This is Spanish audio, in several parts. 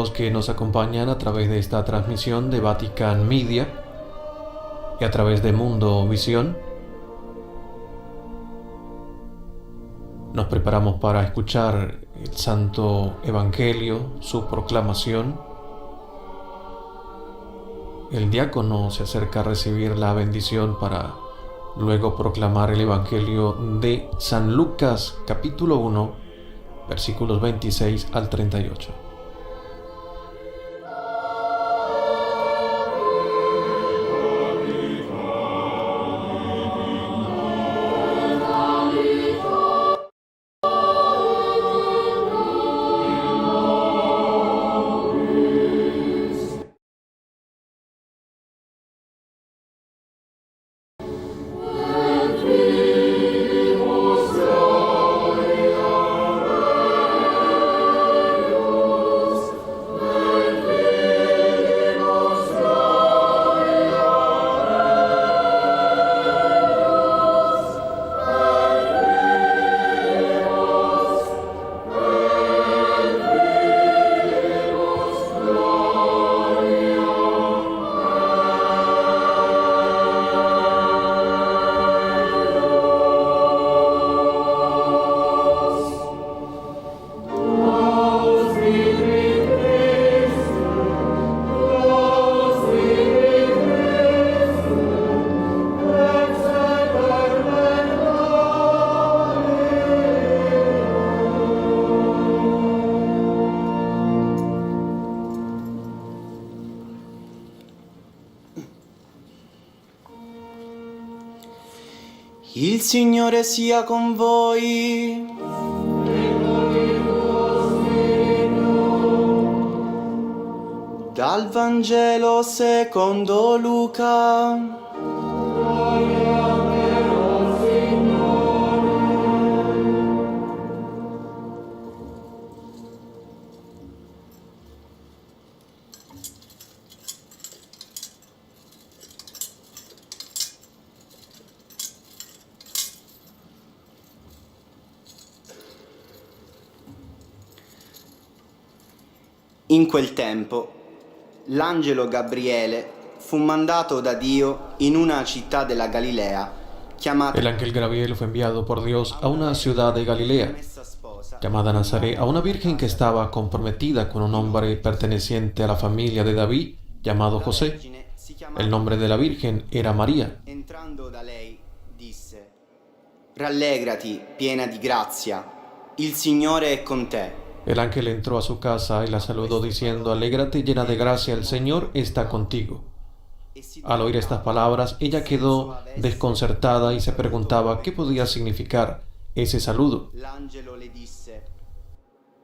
amigos que nos acompañan a través de esta transmisión de Vatican Media y a través de Mundo Visión. Nos preparamos para escuchar el Santo Evangelio, su proclamación. El diácono se acerca a recibir la bendición para luego proclamar el Evangelio de San Lucas, capítulo 1, versículos 26 al 38. Il Signore sia con voi. Dal Vangelo secondo Luca. In quel tempo, l'angelo Gabriele fu mandato da Dio in una città della Galilea chiamata El ángel Gabriel fue enviado por Dios a una ciudad de Galilea, llamada Nazaret, a una virgen que estaba comprometida con un hombre perteneciente a la familia de David, llamado José. El nombre de la virgen era María. Entrando da lei, disse: Rallegrati, piena di grazia, il Signore è con te. El ángel entró a su casa y la saludó diciendo: Alégrate, llena de gracia, el Señor está contigo. Al oír estas palabras, ella quedó desconcertada y se preguntaba qué podía significar ese saludo. L'angelo le disse: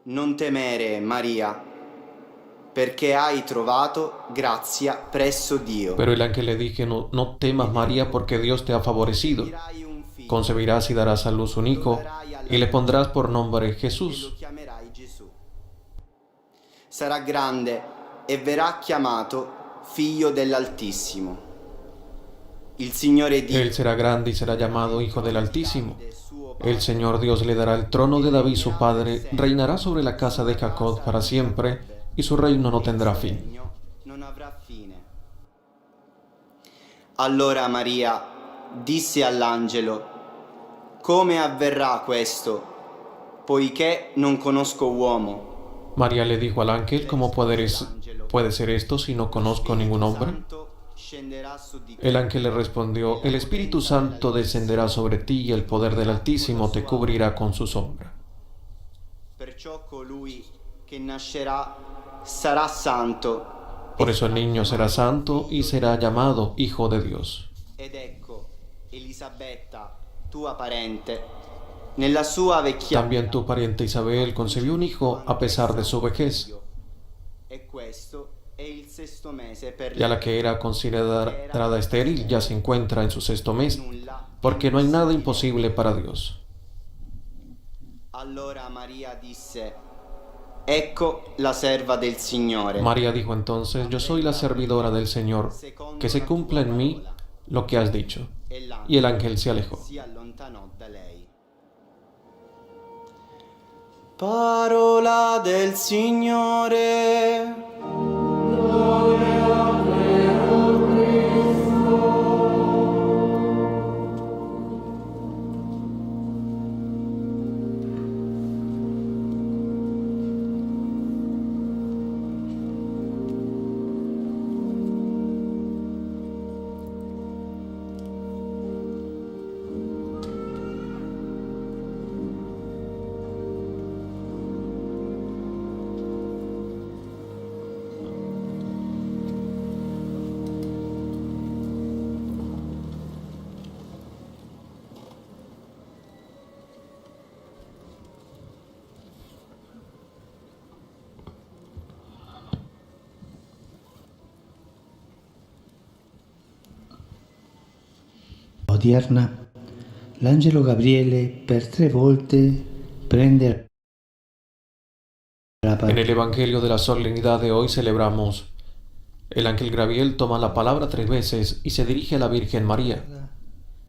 Non temere, Maria, perché hai trovato grazia presso Dio. Pero el ángel le dijo: no temas, María, porque Dios te ha favorecido. Dirai un figlio, Concebirás y darás a luz un hijo, y le pondrás por nombre e lo Jesús. chiamerai Gesù. Sarà grande e verrà chiamato Figlio dell'Altissimo. Il Signore Dio Él será grande y será llamado Hijo del Altísimo. El Señor Dios le dará el trono de David su padre, reinará sobre la casa de Jacob para siempre, y su reino no tendrá fin. non avrà fine. Allora Maria disse all'angelo: Come avverrà questo, poiché non conosco uomo? María le dijo al ángel: ¿Cómo puede ser esto si no conozco ningún hombre? El ángel le respondió: El Espíritu Santo descenderá sobre ti y el poder del Altísimo te cubrirá con su sombra. Perciò colui che nascerà sarà santo. Por eso el niño será santo y será llamado Hijo de Dios. Ed ecco, Elisabetta, tua parente, nella sua vecchiaia. También tu pariente Isabel concibió un hijo a pesar de su vejez. E questo è il sesto mese per Ya la que era considerada estéril ya se encuentra en su sexto mes, porque no hay nada imposible para Dios. Allora Maria disse: Ecco la serva del Signore. María dijo entonces: Yo soy la servidora del Señor, que se cumpla en mí lo que has dicho. Y el ángel se alejó. Si allontanò da lei. Parola del Signore. Odierna, l'angelo Gabriele per 3 volte prende la En parola. el Evangelio de la solemnidad de hoy celebramos: el ángel Gabriel toma la palabra 3 veces y se dirige a la Virgen María.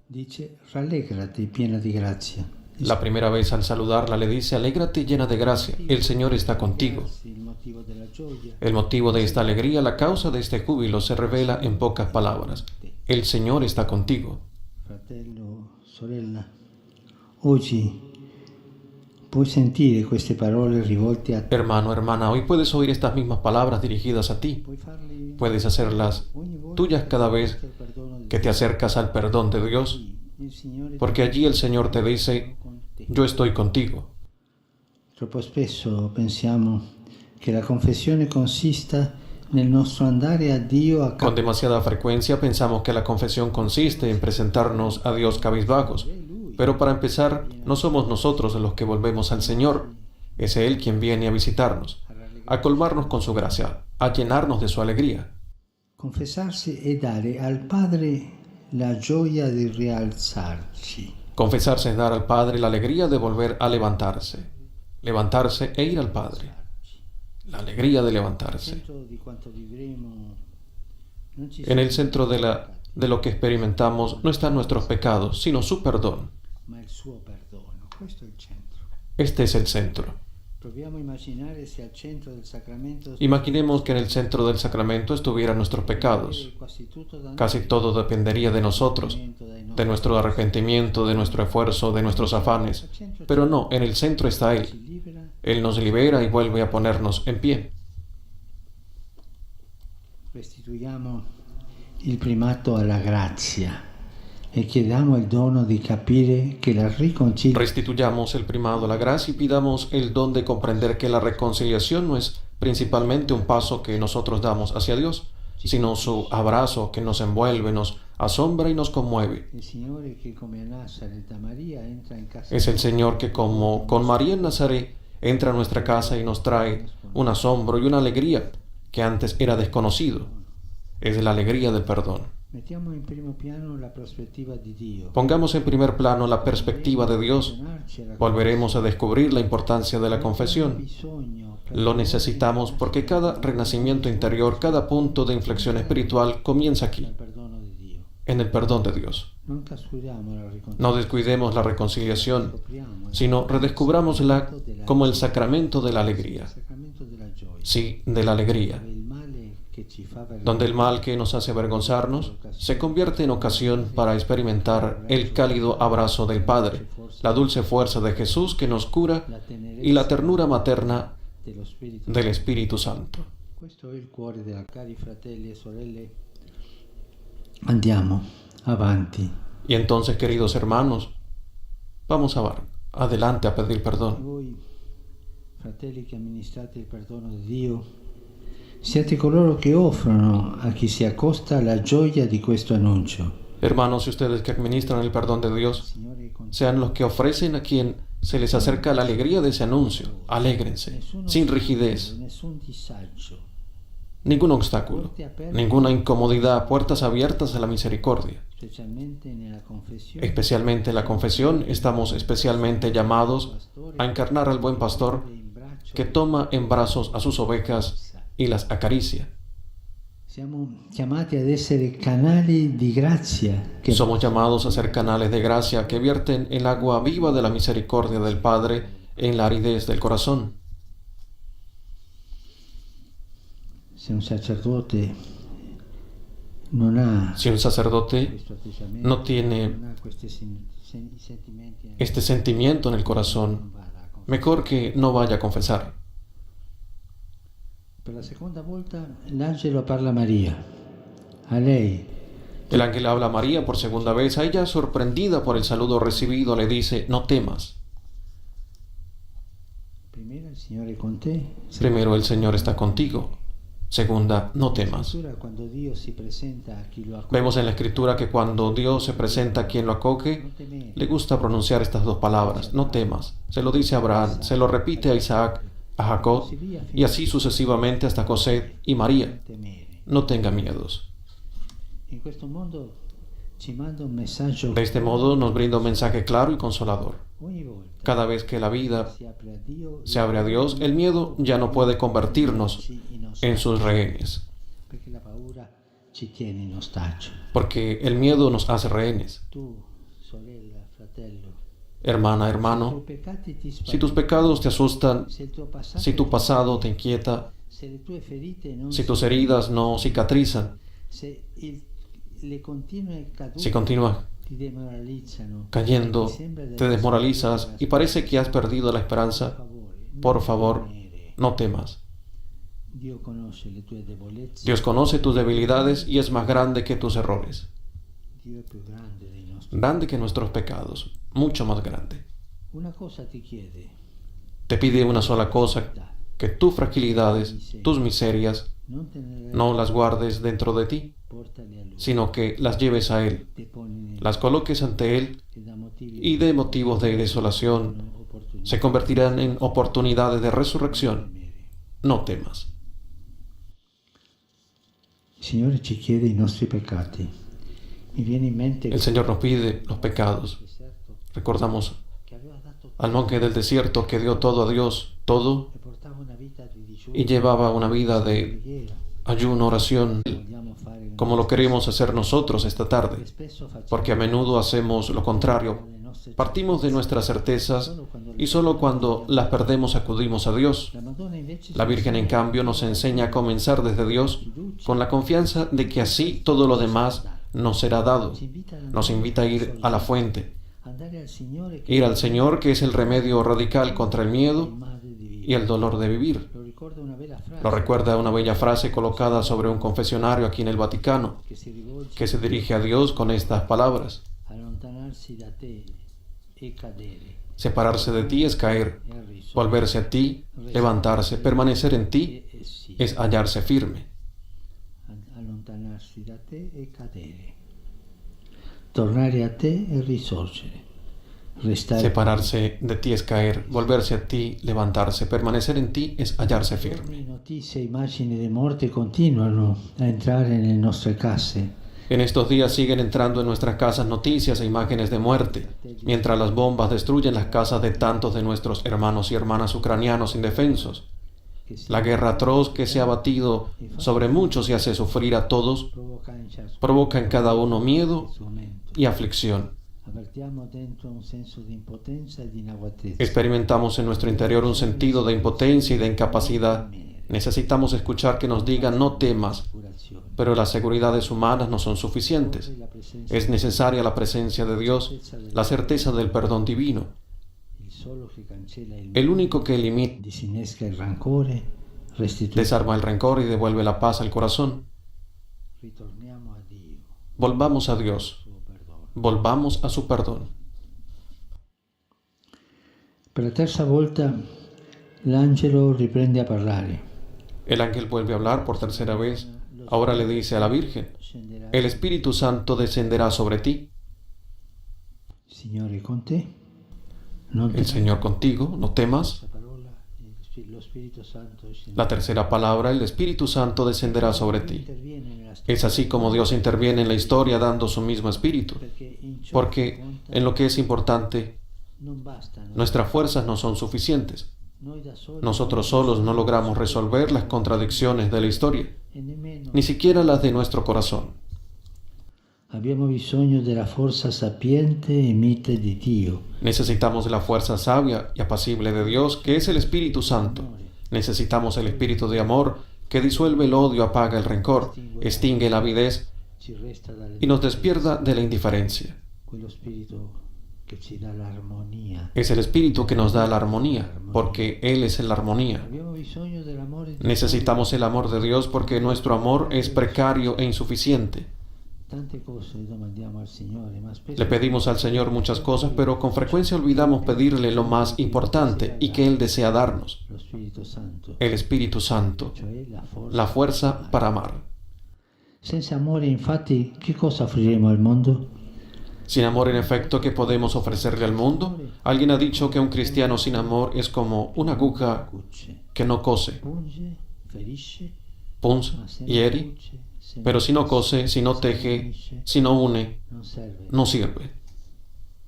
Dice, rallegrati piena di grazia. La primera vez al saludarla le dice: alégrate llena de gracia, el Señor está contigo. Il motivo della gioia. El motivo de esta alegría, la causa de este júbilo se revela en pocas palabras: el Señor está contigo. Fratello, sorella, oggi puoi sentire queste parole rivolte a te. Hermano, hermana, hoy puedes oír estas mismas palabras dirigidas a ti. Puoi farli Puedes hacerlas ogni volta tuyas cada vez che il perdono di que te acercas al perdón de Dios, il Signore porque allí el Señor te dice: con te. yo estoy contigo. Troppo spesso pensiamo che la confessione consista nel nostro andare a Dio a Con demasiada frecuencia pensamos que la confesión consiste en presentarnos a Dios cabizbajos, pero para empezar, no somos nosotros los que volvemos al Señor, es Él quien viene a visitarnos, a colmarnos con su gracia, a llenarnos de su alegría. confessarsi e dare al Padre la gioia di rialzarci. Confesarse es dar al Padre la alegría de volver a levantarse e ir al Padre. La alegría de levantarse. Dentro di quanto vivremo non ci En el sono, centro de lo que experimentamos no están nuestros pecados, sino su perdón. ma il suo perdono. Questo è il centro. Este es el centro. Proviamo a immaginare se al centro del sacramento Imaginemos que en el centro del sacramento estuvieran nuestros pecados. quasi tutto da Casi todo dependería de nosotros, de nuestro arrepentimiento, de nuestro esfuerzo, de nuestros afanes. Pero no, en el centro está Él. ci libera. Él nos libera y vuelve a ponernos en pie. Restituiamo il primato alla grazia e chiediamo il dono di capire che la riconciliazione Restituyamos el primado a la gracia y pidamos el don de comprender que la reconciliación no es principalmente un paso que nosotros damos hacia Dios, sino su abrazo que nos envuelve, nos asombra y nos conmueve. il Signore che come a Nazareth da Maria entra in casa. Es el Señor que, como con María en Nazaret, entra a nuestra casa y nos trae un asombro y una alegría que antes era desconocido. Es la alegría del perdón. Mettiamo in primo piano la prospettiva di Dio. Pongamos en primer plano la perspectiva de Dios. Volveremos a descubrir la importancia de la confesión. Lo necesitamos porque cada renacimiento interior, cada punto de inflexión espiritual comienza aquí, Il perdono di Dio. en el perdón de Dios. Non trascuriamo la riconciliazione. No descuidemos la reconciliación, sino redescubrámosla como el sacramento de la alegría. Il sacramento della gioia. Sí, de la alegría, Il male che ci fa donde el mal que nos hace avergonzarnos se convierte en ocasión para experimentar el cálido abrazo del Padre, la dulce fuerza de Jesús que nos cura y la ternura materna dello Spirito. del Espíritu Santo. Questo è il cuore della cari fratelli e sorelle. Andiamo avanti. Y entonces, queridos hermanos, vamos adelante a pedir perdón. Voi, fratelli che amministrate il perdono di Dio, siate coloro che offrono a chi si accosta la gioia di questo annuncio. Hermanos, y ustedes que administran el perdón de Dios, Signore, con sean los que ofrecen a quien se les acerca la alegría de ese anuncio. Alégrense, sin rigidez, nessun disagio. ningún obstáculo, ninguna incomodidad, puertas abiertas a la misericordia. Specialmente nella confessione, Especialmente en la confesión, estamos especialmente llamados a encarnar al buen pastor in braccio. que toma en brazos a sus ovejas y las acaricia. Siamo chiamati ad essere canali di grazia Somos llamados a ser canales de gracia que vierten el agua viva de la misericordia del Padre en la aridez del corazón. Se un sacerdote non ha Si un sacerdote questo atteggiamento, no tiene non ha questi sentimenti, este sentimiento en el corazón, non vada a confessare. mejor que no vaya a confesar. Per la seconda volta l'angelo parla a Maria, a lei. El ángel habla a María por segunda vez. A ella, sorprendida por el saludo recibido, le dice: no temas. Primero il Signore è con te. Primero, el Señor está contigo. Segunda, no temas. Cuando Dio si presenta a chi lo accoglie, Vemos en la Escritura que cuando Dios se presenta a quien lo acoge, le gusta pronunciar estas dos palabras: no temas. Se lo dice a Abraham, se lo repite a Isaac, a Jacob, y así sucesivamente hasta José y María. temere. No tenga miedos. In questo mondo ci manda un messaggio. De este modo nos brinda un mensaje claro y consolador. Ogni volta Cada vez que la vida si apre a Dio, se abre a Dios, el miedo ya no puede convertirnos en sus rehenes, perché la paura ci tiene in ostaggio. porque el miedo nos hace rehenes. Tu, sorella, fratello, Hermana, i hermano, tuoi peccati ti si tus spaventano, pecados te asustan, se il tuo passato si tu pasado te inquieta, se le tue ferite non si tus heridas no cicatrizan, se le continue cadute si continúas ti demoralizzano, cayendo, ti sembra di te aver desmoralizas perso y parece que has perdido la esperanza, por favor, temere. no temas. Dio conosce le tue debolezze, Dios conoce tus debilidades y es más grande que tus errores, Dio è più grande dei nostri. grande que nuestros pecados, mucho más grande. Una cosa ti chiede, Te pide una sola cosa: que tus fragilidades, tus miserias, non te ne no las guardes dentro de ti, portali a lui, sino que las lleves a Él, te poni nel las coloques ante Él e da motivi y de motivos de desolación opportuni. se convertirán en oportunidades de resurrección. No temas. Il Signore ci chiede i nostri peccati. Mi viene in mente El Señor nos pide los pecados. deserto Recordamos che aveva dato al monje del desierto que dio todo a Dios, todo, e portava una vita di digiuno, y llevaba una vida de preghiera. ayuno, oración, Vogliamo fare como lo queremos hacer nosotros esta e tarde, spesso facciamo porque a menudo hacemos lo contrario. le nostre Partimos de nuestras certezas y solo cuando las perdemos acudimos a Dios. La Madonna invece La Virgen, en cambio, nos enseña a comenzar desde Dios con la confianza de que así todo lo demás nos será dado. Nos invita a ir a la fuente, andare al Signore che ir al Señor, que es el remedio radical contra el miedo madre di vita. y el dolor de vivir. Lo ricorda una bella frase Lo recuerda una bella frase colocada sobre un confesionario aquí en el Vaticano, che si rivolge que se dirige a Dios con estas palabras: allontanarsi da te e cadere separarse de ti es caer, e risorgere volverse a ti, levantarse, permanecer en ti e sì, es hallarse firme. allontanarsi da te e cadere, tornare a te e risorgere, restare Separarse de ti es caer, volverse a ti, levantarse, permanecer en ti es hallarse firme. Notizie e immagini di morte continuano a entrare nelle nostre case. En estos días siguen entrando en nuestras casas noticias e imágenes de muerte, mientras las bombas destruyen las casas de tantos de nuestros hermanos y hermanas ucranianos indefensos. Che si La guerra atroz que se ha batido sobre muchos y hace sufrir a todos provoca en cada uno miedo questo momento. y aflicción. Avvertiamo dentro un senso di impotenza e di inaguatezza. Experimentamos en nuestro interior un sentido de impotencia y de incapacidad. Necesitamos escuchar que nos digan: no temas, pero las seguridades humanas no son suficientes. Es necesaria la presencia de Dios, la certeza del perdón divino, Il solo che cancella il el único que elimina, disinnesca il rancore, restituisce. desarma el rencor y devuelve la paz al corazón. Ritorniamo a Dio, Volvamos a Dios, suo perdono. volvamos a su perdón. Per la terza volta l'angelo riprende a parlare. El ángel vuelve a hablar por tercera vez. Ahora le dice a la Virgen: Scenderà el Espíritu Santo descenderá sobre ti, il Signore con te. Non el Señor contigo, no temas. La parola, lo Spirito Santo La tercera palabra: el Espíritu Santo descenderá sobre ti. interviene nella storia, Es así como Dios interviene en la historia dando su mismo espíritu, perché in ciò porque che conta en lo que es importante, non bastano. nuestras fuerzas no son suficientes. Noi da soli Nosotros solos no logramos resolver las contradicciones de la historia, e nemmeno ni siquiera las de nuestro corazón. Abbiamo bisogno della forza sapiente e mite di Dio. Necesitamos de la fuerza sabia y apacible de Dios, que es el Espíritu Santo. Necesitamos el espíritu de amor, que disuelve el odio, apaga el rencor, extingue la avidez Ci resta dalle y nos despierta de la indiferencia. quello spirito che ci dà l'armonia. Es el Espíritu que nos da la armonía, porque Él es la armonía. Abbiamo bisogno dell'amore di Necesitamos el amor de Dios porque nuestro amor es precario e insuficiente. Tante cose le domandiamo al Signore, ma spesso Le pedimos al Señor muchas cosas, pero con frecuencia olvidamos pedirle lo más importante y que Él desea darnos, lo Spirito Santo, el Espíritu Santo, cioè la fuerza para amar. Senza amore, infatti, che cosa offriremo al mondo? Sin amor, en efecto, ¿qué podemos ofrecerle al mundo? Alguien ha dicho que un cristiano sin amor es como una aguja Cucce, que no cose, punge, ferisce, punza, ma se hiere, non cuce, se pero non si no tesse, cose, si no se non teje, unisce, si no une, non serve. no sirve.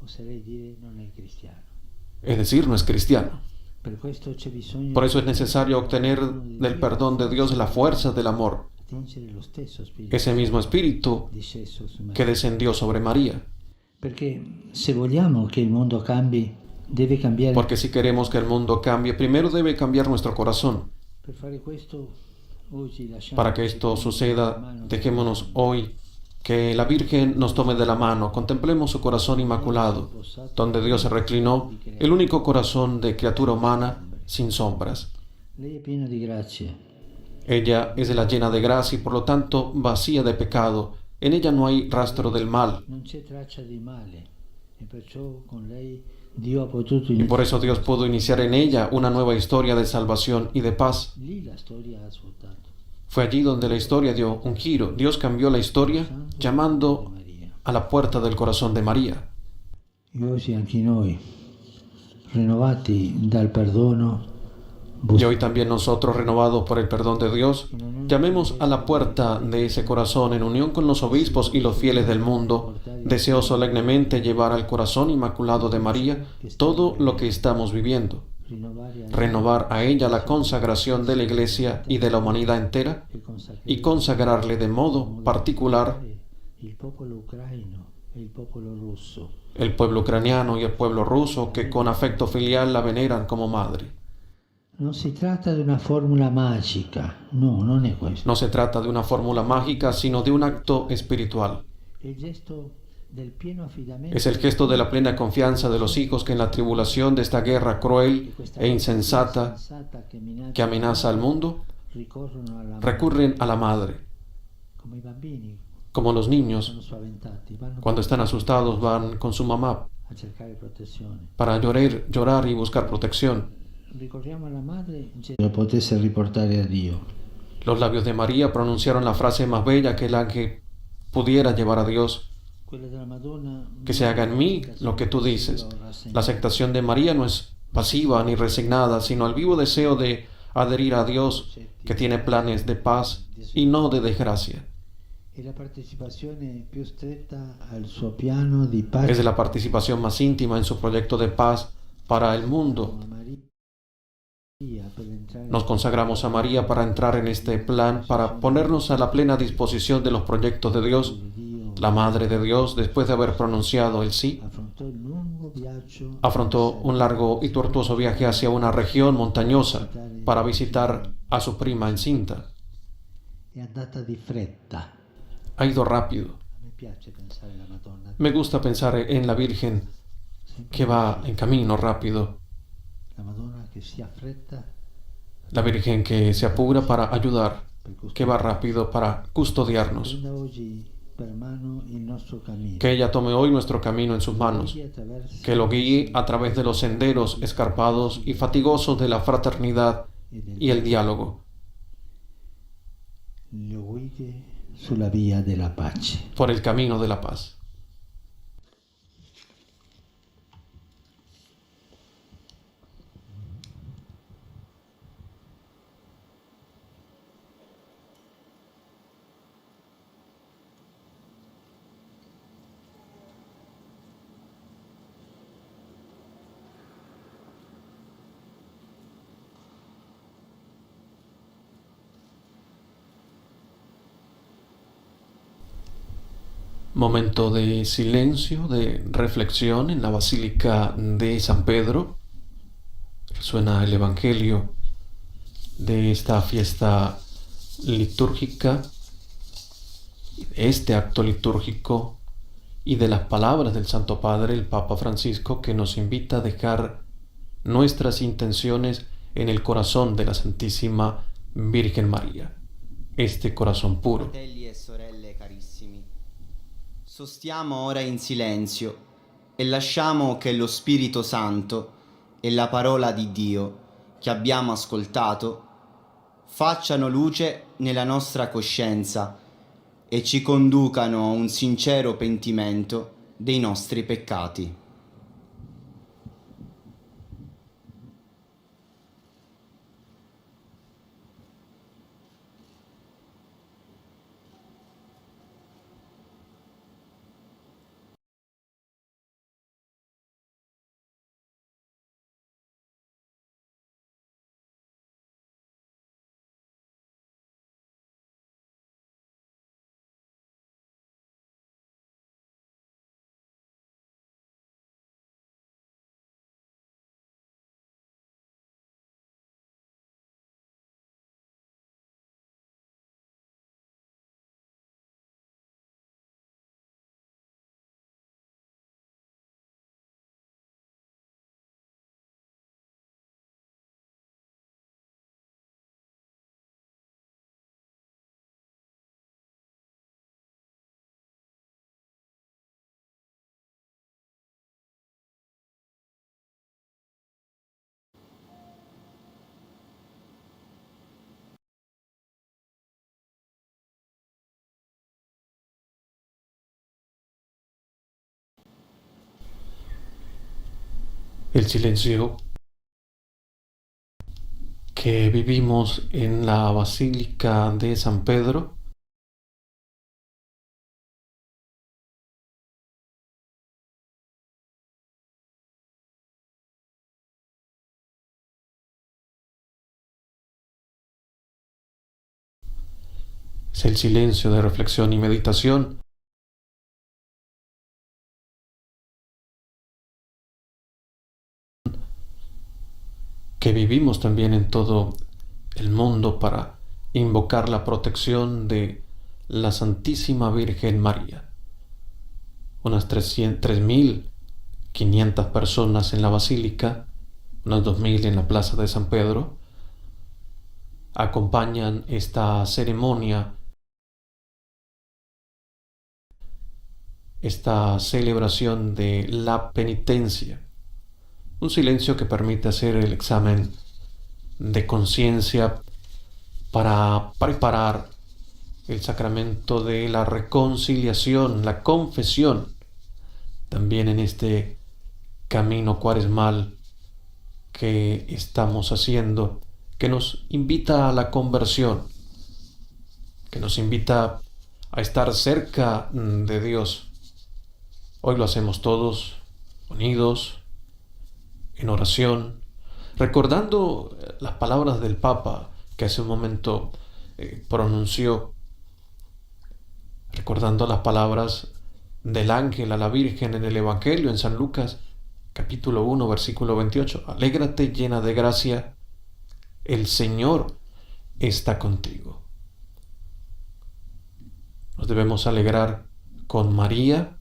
Oserei dire non è cristiano. Es decir, no es cristiano. Per questo c'è bisogno Por eso es necesario obtener del perdón de Dios la fuerza del amor, attingere lo stesso Spirito ese mismo espíritu disceso su Maria. que descendió sobre María. Perché se vogliamo che il mondo cambi, deve cambiare. Porque si queremos que el mundo cambie, primero debe cambiar nuestro corazón. Per fare questo, oggi lasciamo Para que esto suceda, dejémonos hoy que la Virgen nos tome de la mano, contemplemos su corazón inmaculado, donde Dios se reclinó, el único corazón de criatura humana sin sombras. Lei è piena di grazia. Ella es de la llena de gracia y por lo tanto vacía de pecado. En ella no hay rastro del mal. Non c'è traccia di male e perciò con lei Dio ha potuto Y por eso Dios pudo iniciar en ella una nueva historia de salvación y de paz. lì la storia ha svoltato. Fue allí donde la historia dio un giro. Dios cambió la historia llamando Maria. a la puerta del corazón de María. E oggi anche noi, rinnovati dal perdono, Y hoy también nosotros, renovados por el perdón de Dios, llamemos a la puerta de ese corazón en unión con los obispos y los fieles del mundo. Deseo solemnemente llevar al corazón inmaculado de María todo lo que estamos viviendo. rinnovare Renovar a ella la consagración de la Iglesia y de la humanidad entera y consagrarle de modo particular il popolo ucraino e il popolo russo. el pueblo ucraniano y el pueblo ruso que con afecto filial la veneran como madre. Non si tratta di una formula magica, no, non è questo. No se trata de una fórmula mágica, sino de un acto espiritual. Il gesto del pieno affidamento Es el gesto de la plena confianza de los hijos que en la tribulación de esta guerra cruel e insensata que amenaza al mundo, ricorrono alla recurren a la madre. come i bambini Como los niños, sono spaventati, vanno cuando están asustados, van con su mamá a cercare protezione. para llorar y buscar protección. Ricordiamo alla madre lo potesse riportare a Dio. Los labios de María pronunciaron la frase más bella que el ángel pudiera llevar a Dios: Quella della Madonna que se haga en mí lo que tú dices. La aceptación de María no es pasiva ni resignada, sino el vivo deseo de adherir a Dios, que tiene planes de paz y no de desgracia. e la partecipazione più stretta al suo piano di pace Es de la participación más íntima en su proyecto de paz para el mundo. a Maria per entrare Nos consagramos a María para entrar en este plan, para ponernos a la plena disposición de los proyectos de Dios. di Dio. La Madre de Dios, después de haber pronunciado el sí, Affrontò il lungo viaggio afrontó un largo y tortuoso viaje hacia una región montañosa para visitar a su prima encinta. è andata di fretta. Ha ido rápido. A me piace pensare alla Madonna, Me gusta pensar en la Virgen que va en camino rápido, la Madonna che si affretta la Virgen que se apura para ayudar, que va rápido para custodiarnos. prenda oggi per mano il nostro cammino. Que ella tome hoy nuestro camino en sus manos, Guidi attraverso que lo guíe a través de los senderos escarpados y fatigosos de la fraternidad y el diálogo, lo guidi sulla via della pace. por el camino de la paz. momento de silencio, de reflexión en la Basílica de San Pedro. Suena el Evangelio de esta fiesta litúrgica, este acto litúrgico, y de las palabras del Santo Padre, el Papa Francisco, que nos invita a dejar nuestras intenciones en el corazón de la Santísima Virgen María, este corazón puro. Fratelli e sorelle carissimi, sostiamo ora in silenzio e lasciamo che lo Spirito Santo e la parola di Dio che abbiamo ascoltato facciano luce nella nostra coscienza e ci conducano a un sincero pentimento dei nostri peccati. El silencio que vivimos en la Basílica de San Pedro es el silencio de reflexión y meditación que vivimos también en todo el mundo para invocar la protección de la Santísima Virgen María. Unas 3.500 personas en la Basílica, unas 2.000 en la Plaza de San Pedro, acompañan esta ceremonia, esta celebración de la penitencia. Un silencio que permite hacer el examen de conciencia para preparar el sacramento de la reconciliación, la confesión, también en este camino cuaresmal que estamos haciendo, que nos invita a la conversión, que nos invita a estar cerca de Dios. Hoy lo hacemos todos unidos, en oración, recordando las palabras del Papa que hace un momento pronunció, recordando las palabras del ángel a la Virgen en el Evangelio en San Lucas, capítulo 1, versículo 28. Alégrate llena de gracia, el Señor está contigo. Nos debemos alegrar con María,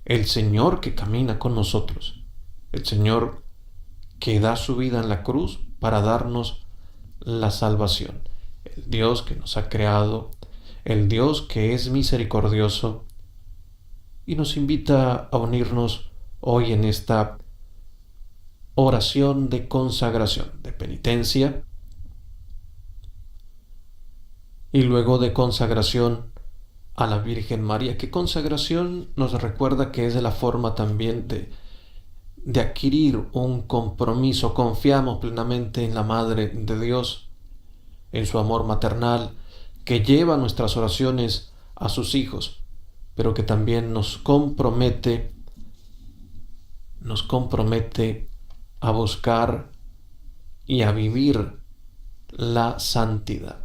el Señor que camina con nosotros, el Señor que da su vida en la cruz para darnos la salvación, el Dios que nos ha creado, el Dios que es misericordioso y nos invita a unirnos hoy en esta oración de consagración, de penitencia y luego de consagración a la Virgen María, que consagración nos recuerda que es la forma también de adquirir un compromiso. Confiamos plenamente en la Madre de Dios, en su amor maternal, que lleva nuestras oraciones a sus hijos, pero que también nos compromete a buscar y a vivir la santidad.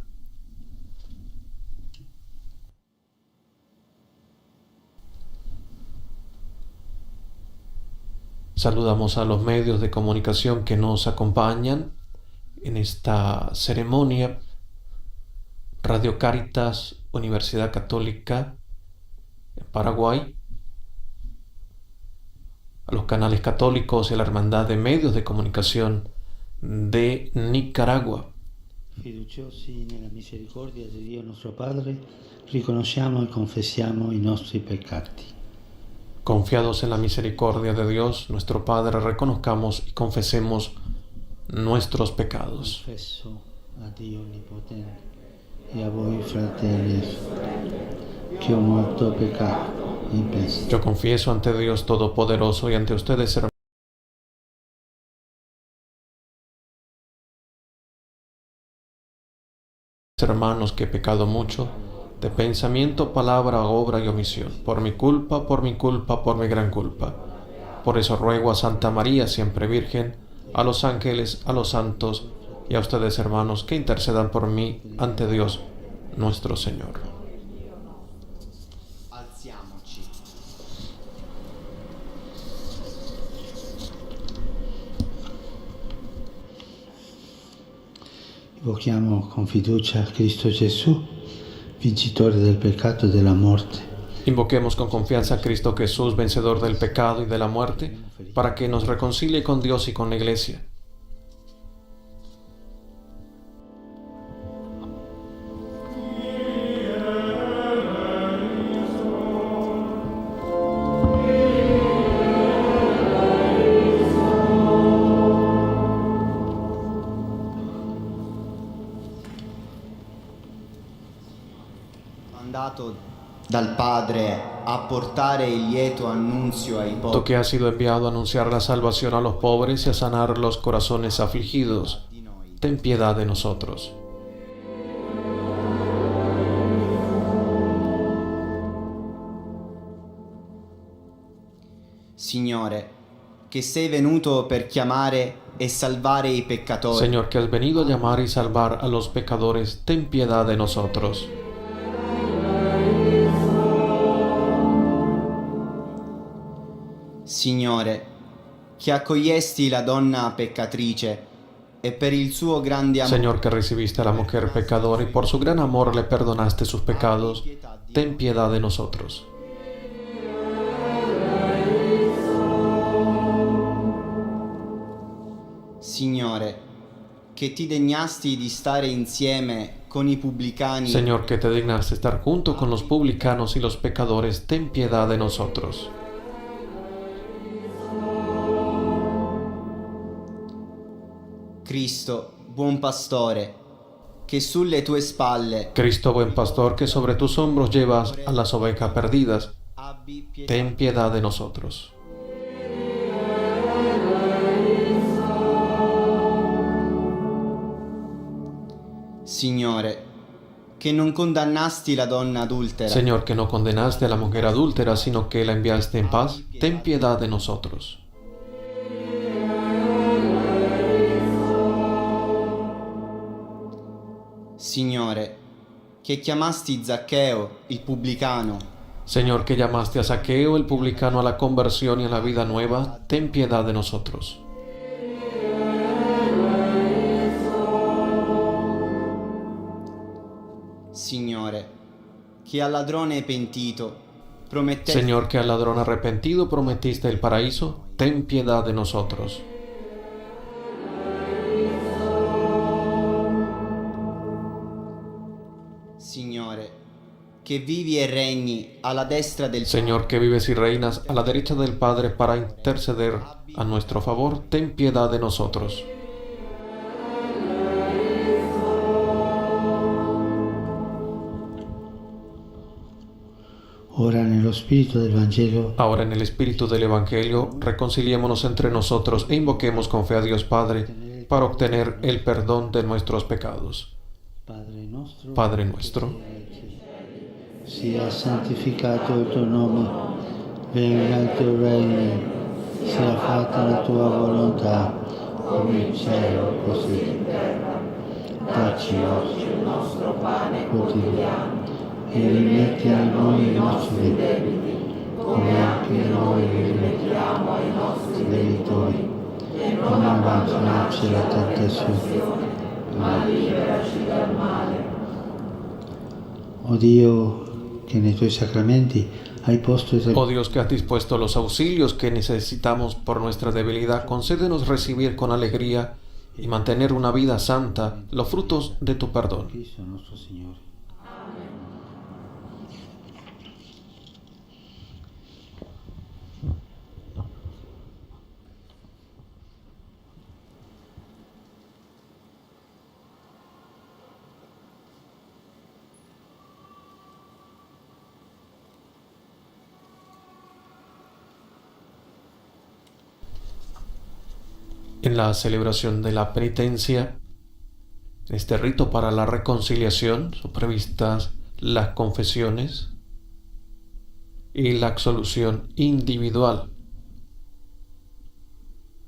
Saludamos a los medios de comunicación que nos acompañan en esta ceremonia. Radio Cáritas, Universidad Católica en Paraguay, a los canales católicos y a la Hermandad de Medios de Comunicación de Nicaragua. Fiduciosi nella misericordia di Dio nostro Padre, riconosciamo e confessiamo i nostri peccati. Confiados en la misericordia de Dios, nuestro Padre, reconozcamos y confesemos nuestros pecados. Confesso a Dio Onnipotente e a voi, fratelli, che ho molto peccato in pensiero. Yo confieso ante Dios Todopoderoso y ante ustedes, hermanos, que he pecado mucho, de pensamiento, palabra, obra y omisión, por mi culpa, por mi culpa, por mi gran culpa. Por eso ruego a Santa María, siempre Virgen, a los ángeles, a los santos y a ustedes, hermanos, que intercedan por mí ante Dios nuestro Señor. Alziamoci. Invochiamo con fiducia Cristo Gesù, vincitore del peccato e della morte. Invoquemos con confianza a Cristo Jesús, vencedor del pecado y de la muerte, para que nos reconcilie con Dios y con la Iglesia. Mandato dal Padre a portare il lieto annunzio ai Tú poveri que has sido enviado a anunciar la salvación a los pobres y a sanar los corazones afligidos, di noi. ten piedad de nosotros. Signore, che sei venuto per chiamare e salvare i peccatori, Señor, que has venido a llamar y salvar a los pecadores, ten piedad de nosotros. Signore, che accogliesti la donna peccatrice e per il suo grande amore Señor, que recibiste a la mujer pecadora y por su gran amor le perdonaste sus pecados, ten piedad de nosotros. Signore, che ti degnasti di stare insieme con i pubblicani Señor, que te dignaste estar junto con los publicanos y los pecadores, ten piedad de nosotros. Cristo, buon pastore, che sulle tue spalle Cristo, buen pastor, que sobre tus hombros llevas a las ovejas perdidas, abbi pietà. ten piedad de nosotros. Signore, che non condannasti la donna adultera, Señor, que no condenaste a la mujer adúltera, sino que la enviaste en paz, ten piedad de nosotros. Signore, che chiamasti Zaccheo, il pubblicano, Señor, que llamaste a Zaqueo, el publicano, a la conversión y a la vida nueva, ten piedad de nosotros. Signore, che al ladrone pentito promettesti Señor, que al ladrón arrepentido prometiste el paraíso, ten piedad de nosotros. Signore, che vivi e regni alla destra del Señor, que vives y reinas a la derecha del Padre para interceder a nuestro favor, ten piedad de nosotros. Ora nello spirito del Vangelo Ahora, en el espíritu del Evangelio, reconciliémonos entre nosotros e invoquemos con fe a Dios Padre para obtener el perdón de nuestros pecados. Padre nuestro, sia santificato il tuo nome, venga il tuo regno, sia fatta la tua volontà, come in cielo così in terra. Dacci oggi il nostro pane quotidiano e rimetti a noi i nostri debiti, come anche noi rimettiamo ai nostri debitori. avanti la tentazione. Oh Dio, che nei tuoi sacramenti hai posto Oh Dios, que has dispuesto los auxilios que necesitamos por nuestra debilidad, concédenos recibir con alegría y mantener una vida santa los frutos de tu perdón. Cristo nostro Signore. En la celebración de la penitencia, en este rito para la reconciliación, son previstas las confesiones y la absolución individual.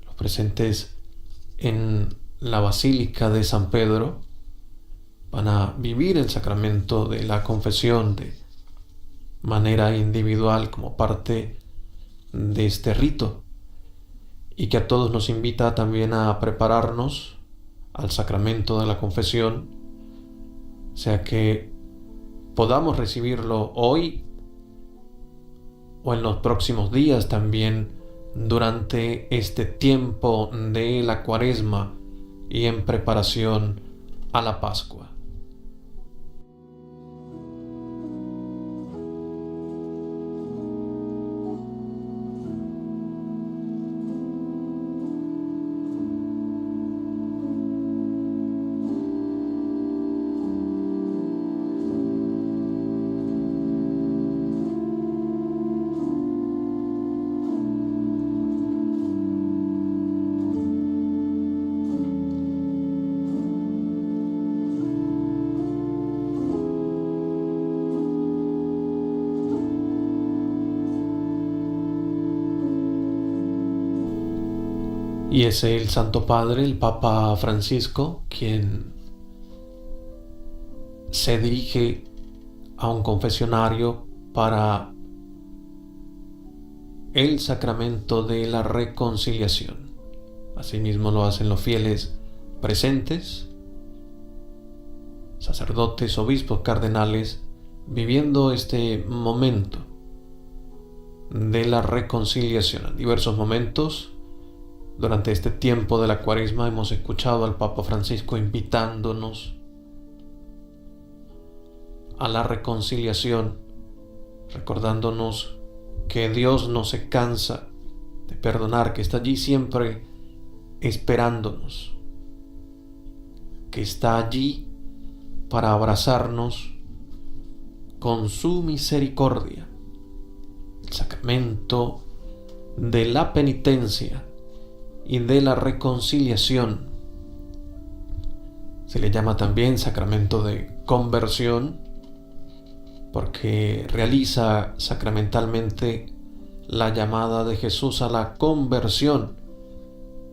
Los presentes en la Basílica de San Pedro van a vivir el sacramento de la confesión de manera individual como parte de este rito, y que a todos nos invita también a prepararnos al sacramento de la confesión, o sea que podamos recibirlo hoy o en los próximos días, también durante este tiempo de la Cuaresma y en preparación a la Pascua. Y es el Santo Padre, el Papa Francisco, quien se dirige a un confesionario para el sacramento de la reconciliación. Asimismo lo hacen los fieles presentes, sacerdotes, obispos, cardenales, viviendo este momento de la reconciliación. En diversos momentos durante este tiempo de la Cuaresma hemos escuchado al Papa Francisco invitándonos a la reconciliación, recordándonos que Dios no se cansa de perdonar, que está allí siempre esperándonos, que está allí para abrazarnos con su misericordia. El sacramento de la penitencia y de la reconciliación se le llama también sacramento de conversión, porque realiza sacramentalmente la llamada de Jesús a la conversión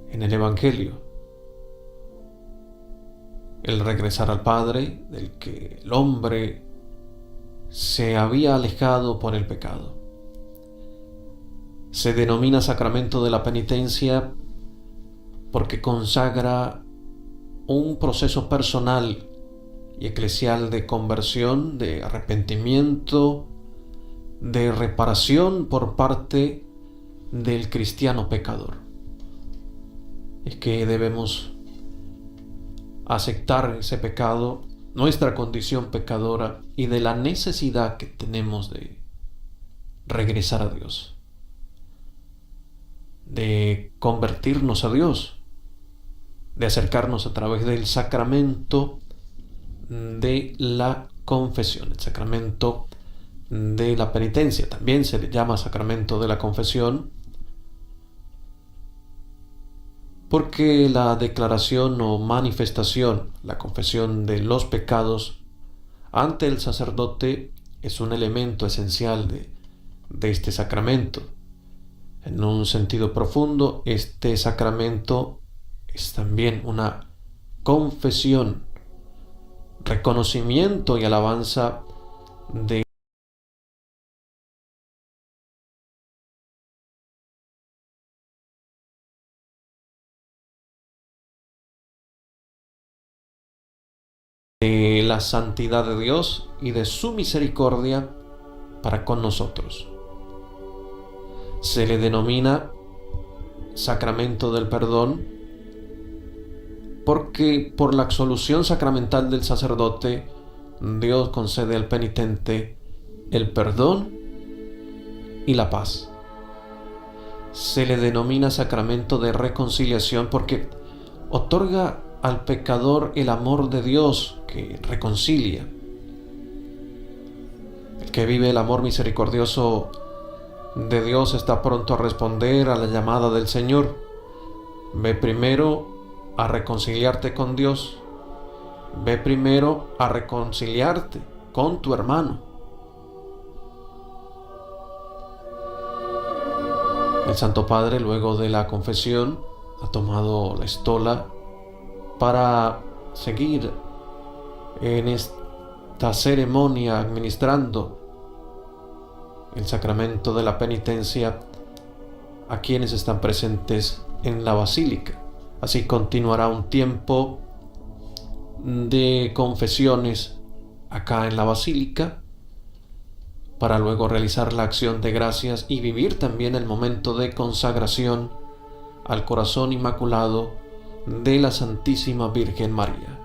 en el Evangelio. El regresar al Padre, del que el hombre se había alejado por el pecado. Se denomina sacramento de la penitencia porque consagra un proceso personal y eclesial de conversión, de arrepentimiento, de reparación por parte del cristiano pecador. Es que debemos aceptar ese pecado, nuestra condición pecadora, y de la necesidad que tenemos de regresar a Dios, de convertirnos a Dios, de acercarnos a través del sacramento de la confesión, el sacramento de la penitencia. También se le llama sacramento de la confesión porque la declaración o manifestación, la confesión de los pecados ante el sacerdote es un elemento esencial de este sacramento. En un sentido profundo, este sacramento es también una confesión, reconocimiento y alabanza de de la santidad de Dios y de su misericordia para con nosotros. Se le denomina sacramento del perdón porque por la absolución sacramental del sacerdote, Dios concede al penitente el perdón y la paz. Se le denomina sacramento de reconciliación porque otorga al pecador el amor de Dios que reconcilia. El que vive el amor misericordioso de Dios está pronto a responder a la llamada del Señor. Ve primero a reconciliarte con Dios. Ve primero a reconciliarte con tu hermano. El Santo Padre, luego de la confesión, ha tomado la estola para seguir en esta ceremonia administrando el sacramento de la penitencia a quienes están presentes en la basílica. Así continuará un tiempo de confesiones acá en la basílica para luego realizar la acción de gracias y vivir también el momento de consagración al corazón inmaculado de la Santísima Virgen María.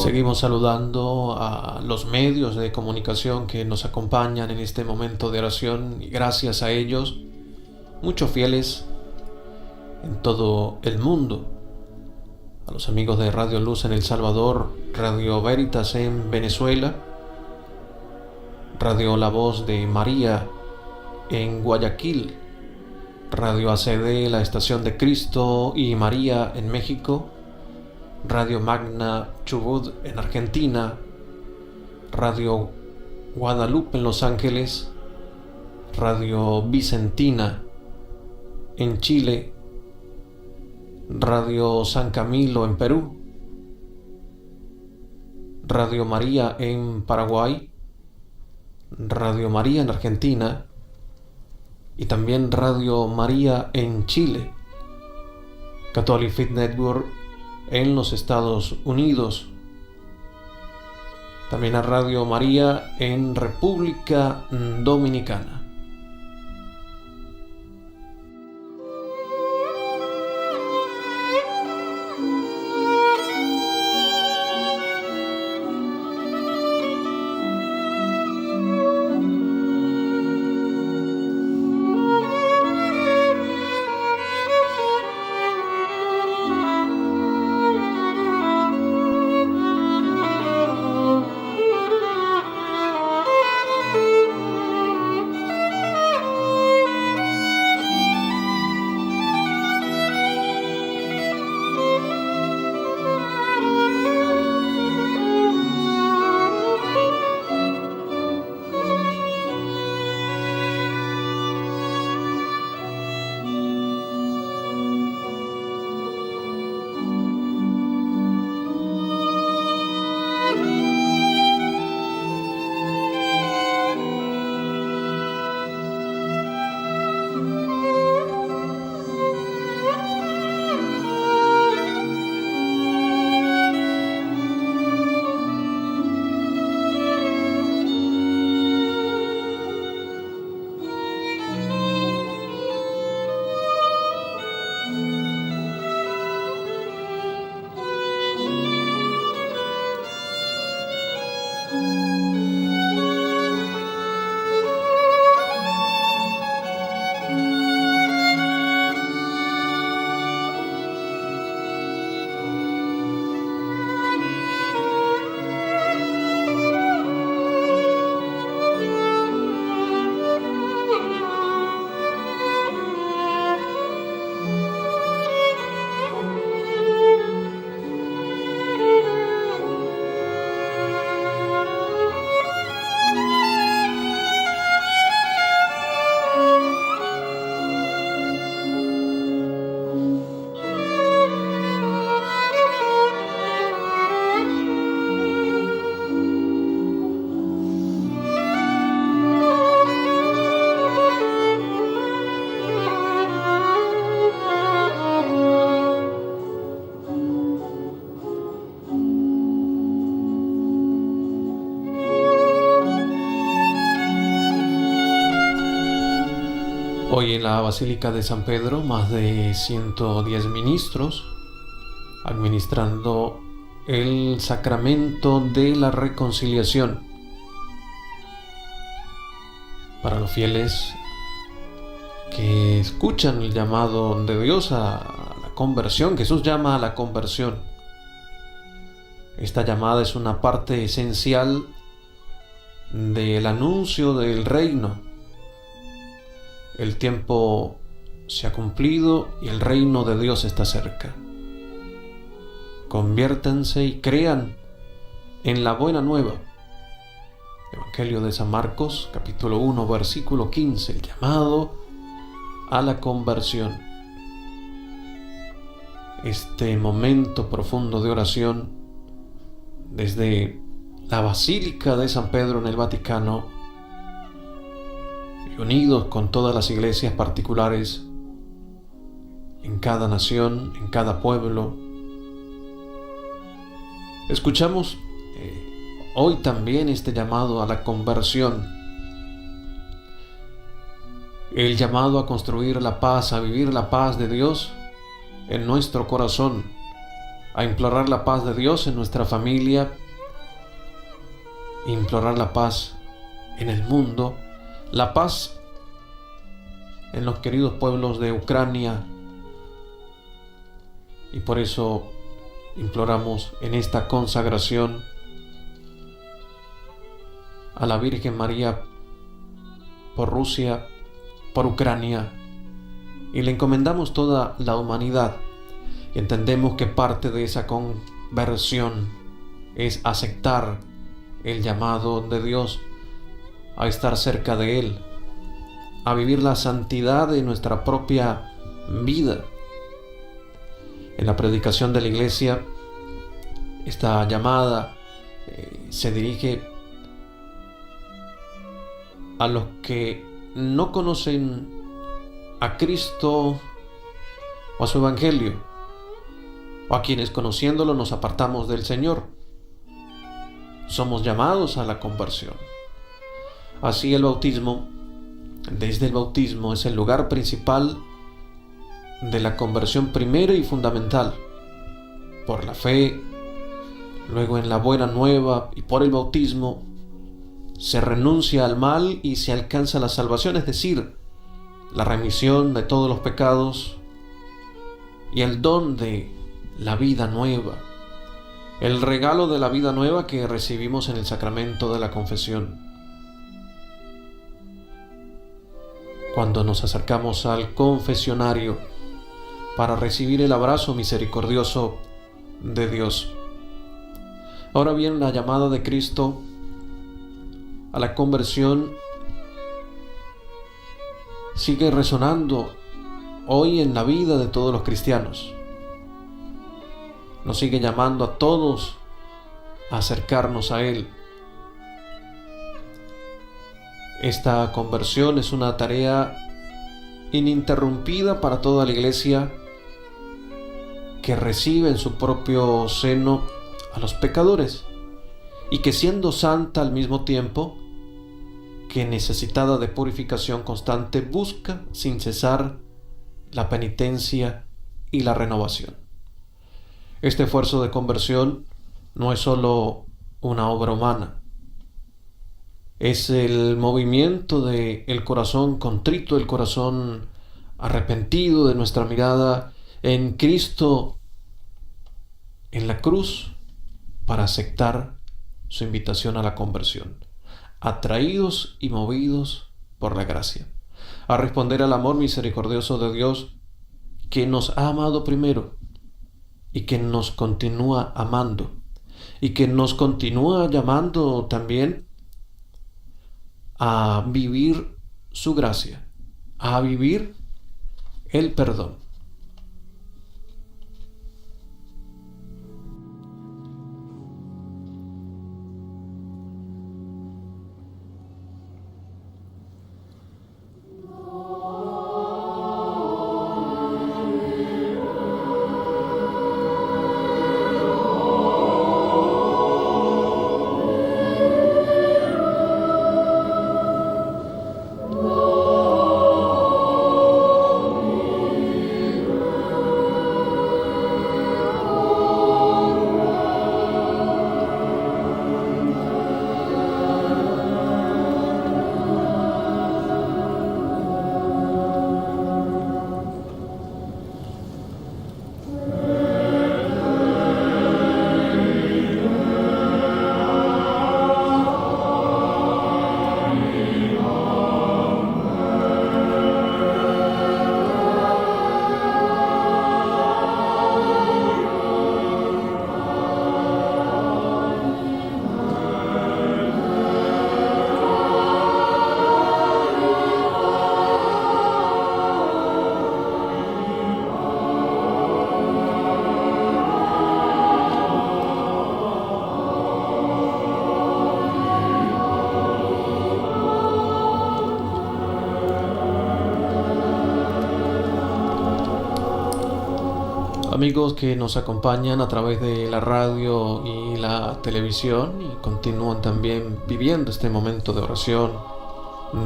Seguimos saludando a los medios de comunicación que nos acompañan en este momento de oración y gracias a ellos, muchos fieles en todo el mundo. A los amigos de Radio Luz en El Salvador, Radio Veritas en Venezuela, Radio La Voz de María en Guayaquil, Radio ACD, la Estación de Cristo y María en México, Radio Magna Chubut en Argentina, Radio Guadalupe en Los Ángeles, Radio Vicentina en Chile, Radio San Camilo en Perú, Radio María en Paraguay, Radio María en Argentina y también Radio María en Chile, Catholic Faith Network en los Estados Unidos, también a Radio María en República Dominicana. Hoy en la Basílica de San Pedro, más de 110 ministros administrando el sacramento de la reconciliación. Para los fieles que escuchan el llamado de Dios a la conversión, Jesús llama a la conversión. Esta llamada es una parte esencial del anuncio del reino. El tiempo se ha cumplido y el reino de Dios está cerca. Conviértanse y crean en la buena nueva. Evangelio de San Marcos, capítulo 1, versículo 15, el llamado a la conversión. Este momento profundo de oración desde la Basílica de San Pedro en el Vaticano, y unidos con todas las iglesias particulares en cada nación, en cada pueblo, escuchamos hoy también este llamado a la conversión, el llamado a construir la paz, a vivir la paz de Dios en nuestro corazón, a implorar la paz de Dios en nuestra familia, implorar la paz en el mundo, la paz en los queridos pueblos de Ucrania. Y por eso imploramos en esta consagración a la Virgen María por Rusia, por Ucrania, y le encomendamos toda la humanidad. Y entendemos que parte de esa conversión es aceptar el llamado de Dios a estar cerca de Él, a vivir la santidad de nuestra propia vida. En la predicación de la Iglesia, esta llamada se dirige a los que no conocen a Cristo o a su Evangelio, o a quienes conociéndolo nos apartamos del Señor. Somos llamados a la conversión. Así el bautismo, desde el bautismo, es el lugar principal de la conversión primera y fundamental. Por la fe, luego en la buena nueva y por el bautismo, se renuncia al mal y se alcanza la salvación, es decir, la remisión de todos los pecados y el don de la vida nueva, el regalo de la vida nueva que recibimos en el sacramento de la confesión. Cuando nos acercamos al confesionario para recibir el abrazo misericordioso de Dios. Ahora bien, la llamada de Cristo a la conversión sigue resonando hoy en la vida de todos los cristianos. Nos sigue llamando a todos a acercarnos a Él. Esta conversión es una tarea ininterrumpida para toda la Iglesia que recibe en su propio seno a los pecadores y que, siendo santa al mismo tiempo que necesitada de purificación constante, busca sin cesar la penitencia y la renovación. Este esfuerzo de conversión no es solo una obra humana, es el movimiento del corazón contrito, el corazón arrepentido, de nuestra mirada en Cristo en la cruz, para aceptar su invitación a la conversión, atraídos y movidos por la gracia, a responder al amor misericordioso de Dios, que nos ha amado primero y que nos continúa amando y que nos continúa llamando también a vivir su gracia, a vivir el perdón. Amigos que nos acompañan a través de la radio y la televisión y continúan también viviendo este momento de oración,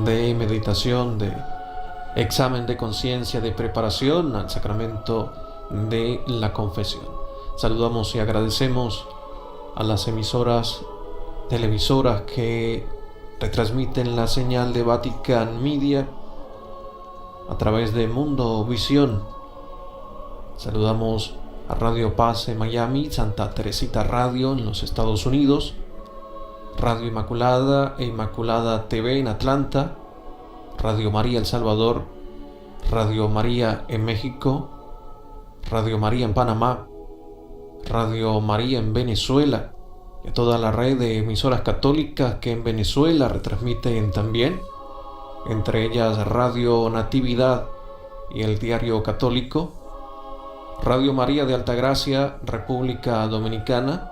de meditación, de examen de conciencia, de preparación al sacramento de la confesión. Saludamos y agradecemos a las emisoras televisoras que retransmiten la señal de Vatican Media a través de Mundo Visión. Saludamos a Radio Paz en Miami, Santa Teresita Radio en los Estados Unidos, Radio Inmaculada e Inmaculada TV en Atlanta, Radio María El Salvador, Radio María en México, Radio María en Panamá, Radio María en Venezuela y a toda la red de emisoras católicas que en Venezuela retransmiten también, entre ellas Radio Natividad y el Diario Católico, Radio María de Altagracia, República Dominicana,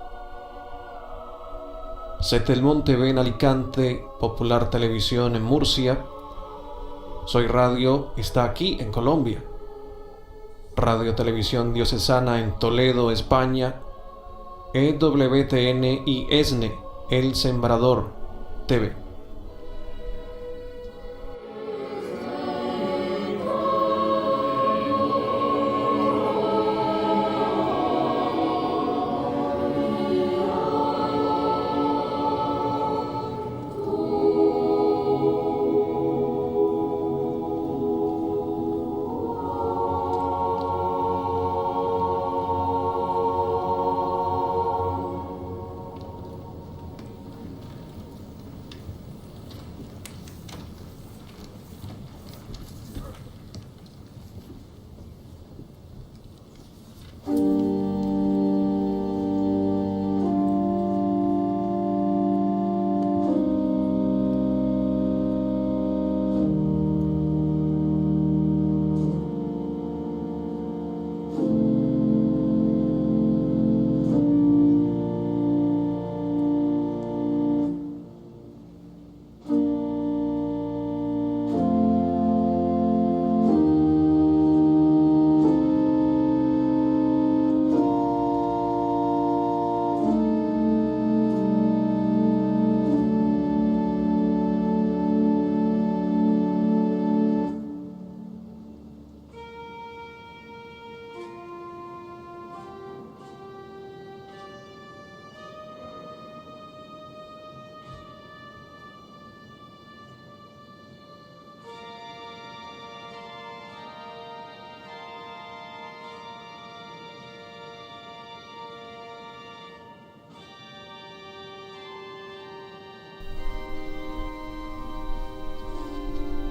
Setelmont TV en Alicante, Popular Televisión en Murcia, Soy Radio está aquí en Colombia, Radio Televisión Diocesana en Toledo, España, EWTN y ESNE, El Sembrador TV.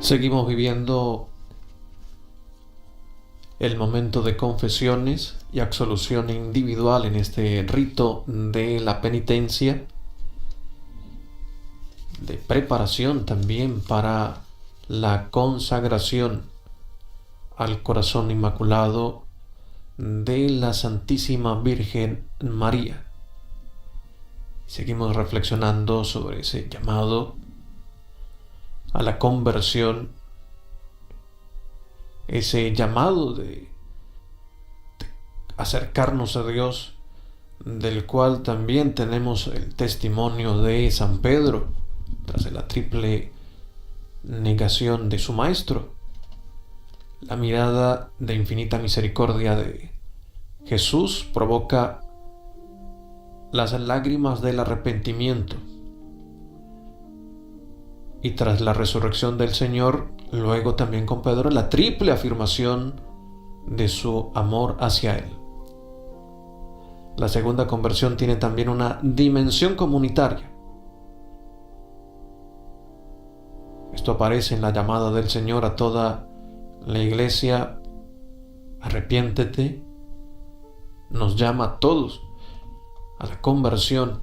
Seguimos viviendo el momento de confesiones y absolución individual en este rito de la penitencia, de preparación también para la consagración al corazón inmaculado de la Santísima Virgen María. Seguimos reflexionando sobre ese llamado a la conversión, ese llamado de acercarnos a Dios, del cual también tenemos el testimonio de San Pedro, tras la triple negación de su maestro. La mirada de infinita misericordia de Jesús provoca las lágrimas del arrepentimiento. Y tras la resurrección del Señor, luego también con Pedro, la triple afirmación de su amor hacia Él. La segunda conversión tiene también una dimensión comunitaria. Esto aparece en la llamada del Señor a toda la Iglesia: arrepiéntete. Nos llama a todos a la conversión.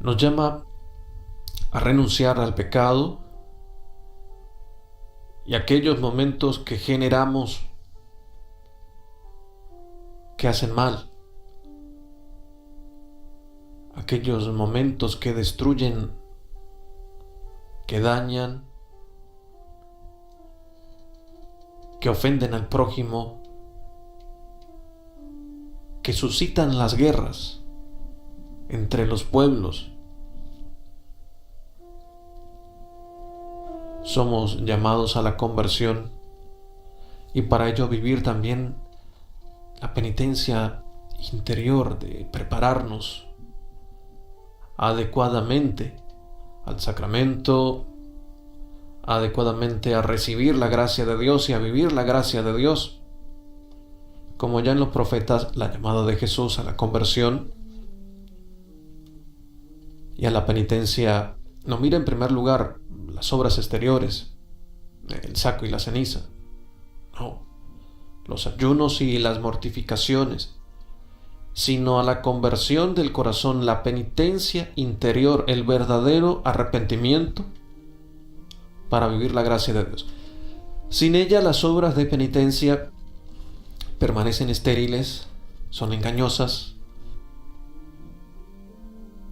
Nos llama a renunciar al pecado y aquellos momentos que generamos que hacen mal, aquellos momentos que destruyen, que dañan, que ofenden al prójimo, que suscitan las guerras entre los pueblos. Somos llamados a la conversión y para ello vivir también la penitencia interior de prepararnos adecuadamente al sacramento, adecuadamente a recibir la gracia de Dios y a vivir la gracia de Dios. Como ya en los profetas, la llamada de Jesús a la conversión y a la penitencia no mira en primer lugar las obras exteriores, el saco y la ceniza. No, los ayunos y las mortificaciones, sino a la conversión del corazón, la penitencia interior, el verdadero arrepentimiento para vivir la gracia de Dios. Sin ella las obras de penitencia permanecen estériles, son engañosas.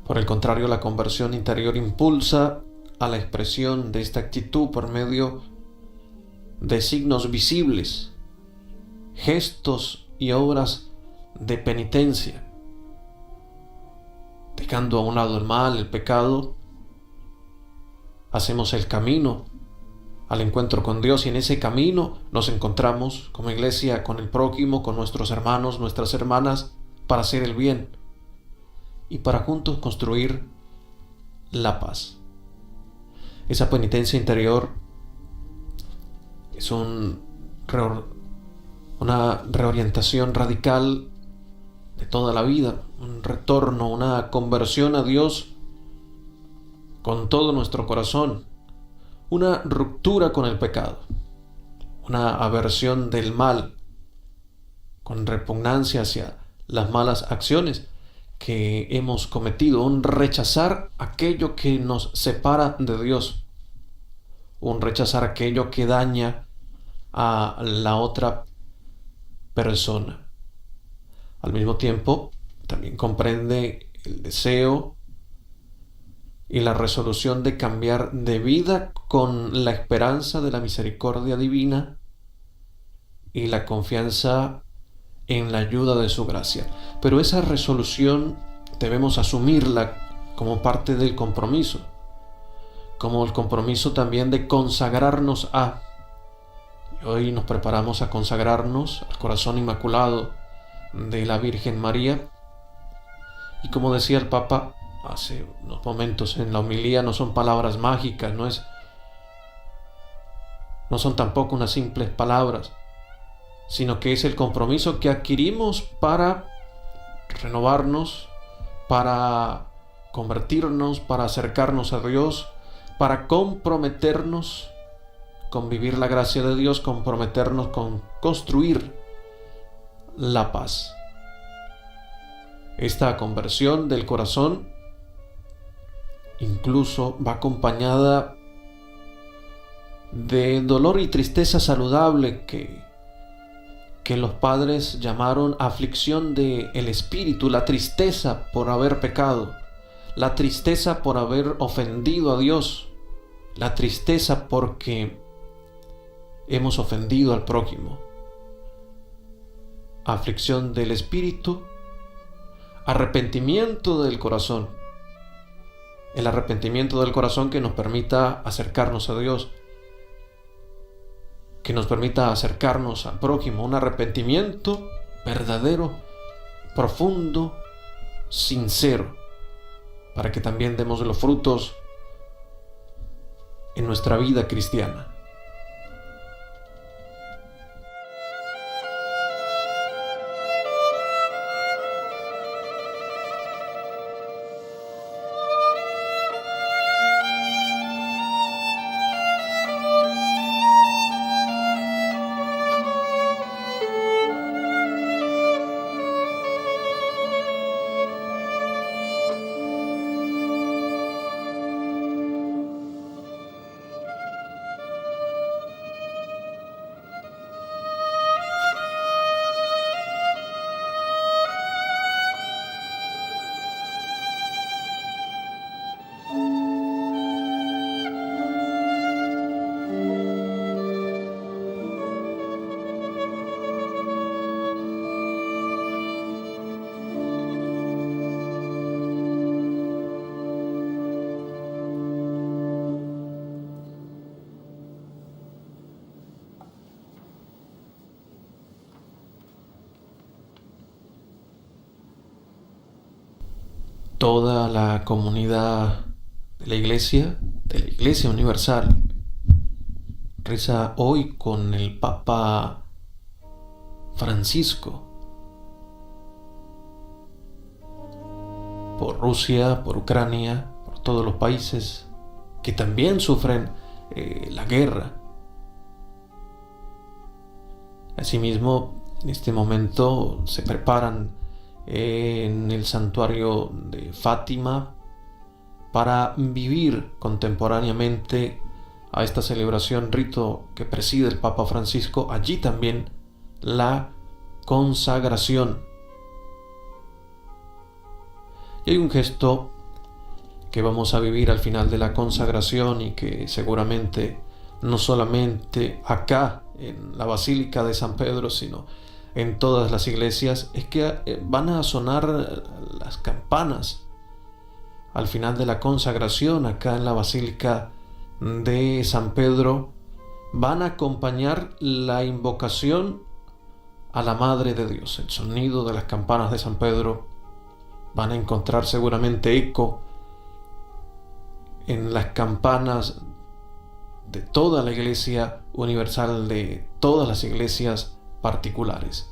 Por el contrario, la conversión interior impulsa a la expresión de esta actitud por medio de signos visibles, gestos y obras de penitencia, dejando a un lado el mal, el pecado. Hacemos el camino al encuentro con Dios y en ese camino nos encontramos como iglesia con el prójimo, con nuestros hermanos, nuestras hermanas, para hacer el bien y para juntos construir la paz. Esa penitencia interior es una reorientación radical de toda la vida, un retorno, una conversión a Dios con todo nuestro corazón, una ruptura con el pecado, una aversión del mal, con repugnancia hacia las malas acciones que hemos cometido, un rechazar aquello que nos separa de Dios, un rechazar aquello que daña a la otra persona. Al mismo tiempo, también comprende el deseo y la resolución de cambiar de vida con la esperanza de la misericordia divina y la confianza en la ayuda de su gracia. Pero esa resolución debemos asumirla como parte del compromiso, como el compromiso también de consagrarnos a. Y hoy nos preparamos a consagrarnos al corazón inmaculado de la Virgen María. Y como decía el Papa hace unos momentos en la homilía, no son palabras mágicas, no son tampoco unas simples palabras, sino que es el compromiso que adquirimos para renovarnos, para convertirnos, para acercarnos a Dios, para comprometernos con vivir la gracia de Dios, comprometernos con construir la paz. Esta conversión del corazón incluso va acompañada de dolor y tristeza saludable que los padres llamaron aflicción del espíritu, la tristeza por haber pecado, la tristeza por haber ofendido a Dios, la tristeza porque hemos ofendido al prójimo. Aflicción del espíritu, arrepentimiento del corazón. El arrepentimiento del corazón que nos permita acercarnos a Dios, que nos permita acercarnos al prójimo, un arrepentimiento verdadero, profundo, sincero, para que también demos los frutos en nuestra vida cristiana. toda la comunidad de la Iglesia Universal, reza hoy con el Papa Francisco por Rusia, por Ucrania, por todos los países que también sufren la guerra. Asimismo, en este momento se preparan en el santuario de Fátima para vivir contemporáneamente a esta celebración, rito que preside el Papa Francisco, allí también la consagración. Y hay un gesto que vamos a vivir al final de la consagración y que seguramente no solamente acá en la Basílica de San Pedro, sino en todas las iglesias, es que van a sonar las campanas al final de la consagración. Acá en la Basílica de San Pedro van a acompañar la invocación a la Madre de Dios. El sonido de las campanas de San Pedro van a encontrar seguramente eco en las campanas de toda la Iglesia Universal, de todas las iglesias particulares.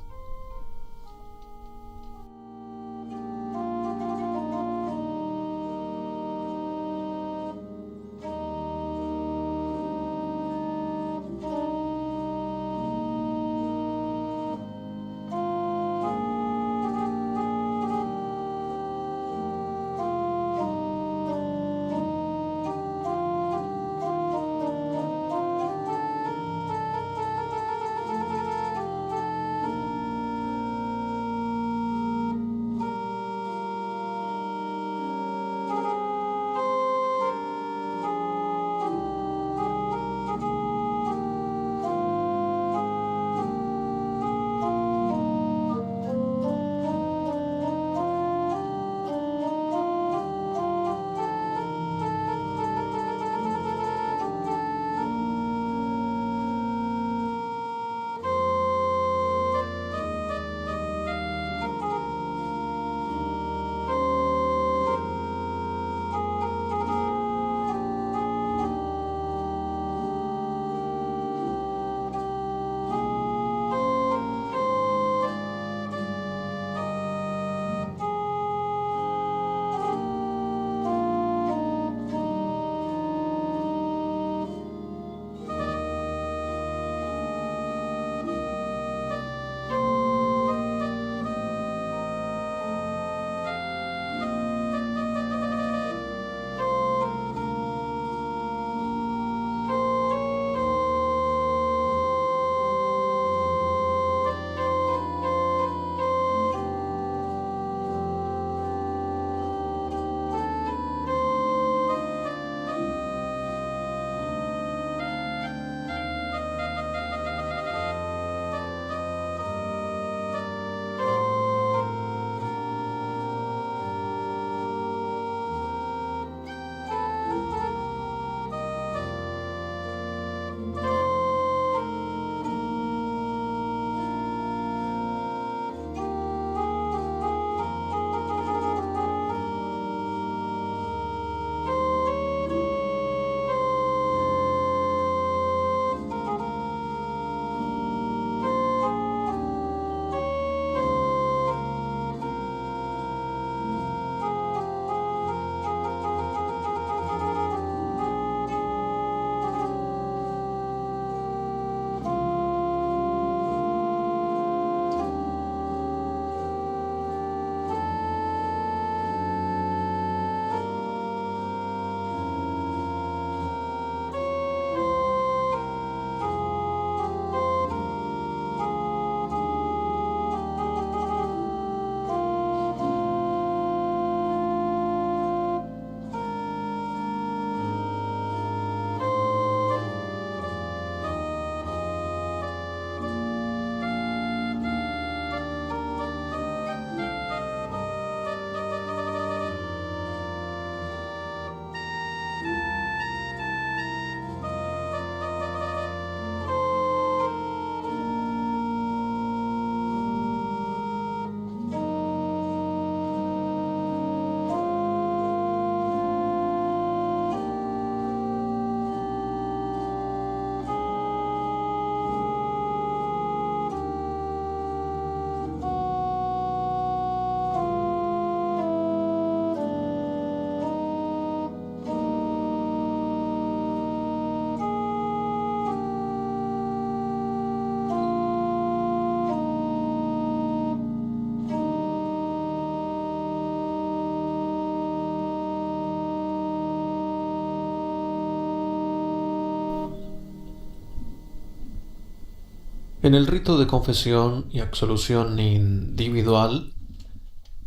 En el rito de confesión y absolución individual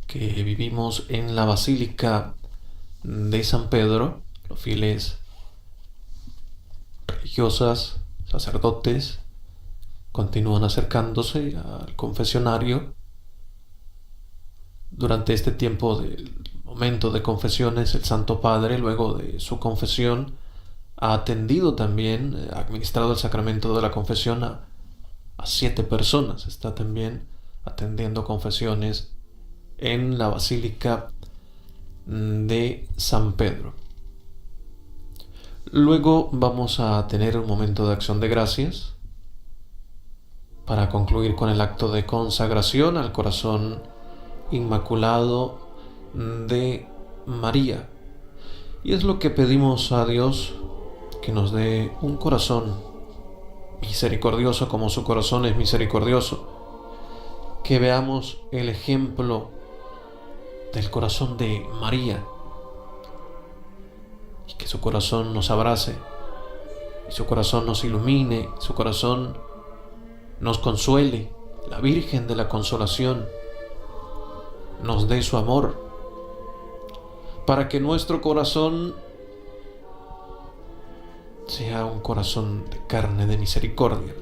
que vivimos en la Basílica de San Pedro, los fieles religiosas, sacerdotes, continúan acercándose al confesionario. Durante este tiempo del momento de confesiones, el Santo Padre, luego de su confesión, ha atendido también, ha administrado el sacramento de la confesión a 7 personas. Está también atendiendo confesiones en la Basílica de San Pedro. Luego vamos a tener un momento de acción de gracias para concluir con el acto de consagración al corazón inmaculado de María. Y es lo que pedimos a Dios, que nos dé un corazón misericordioso como su corazón es misericordioso. Que veamos el ejemplo del corazón de María y que su corazón nos abrace, y su corazón nos ilumine, su corazón nos consuele. La Virgen de la Consolación nos dé su amor, para que nuestro corazón sea un corazón de carne, de misericordia.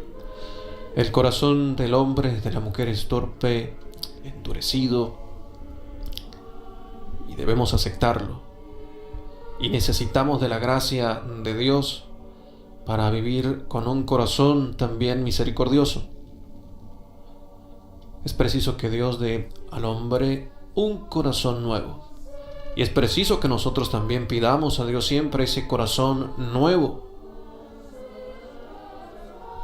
El corazón del hombre, de la mujer es torpe, endurecido, y debemos aceptarlo. Y necesitamos de la gracia de Dios para vivir con un corazón también misericordioso. Es preciso que Dios dé al hombre un corazón nuevo. Y es preciso que nosotros también pidamos a Dios siempre ese corazón nuevo.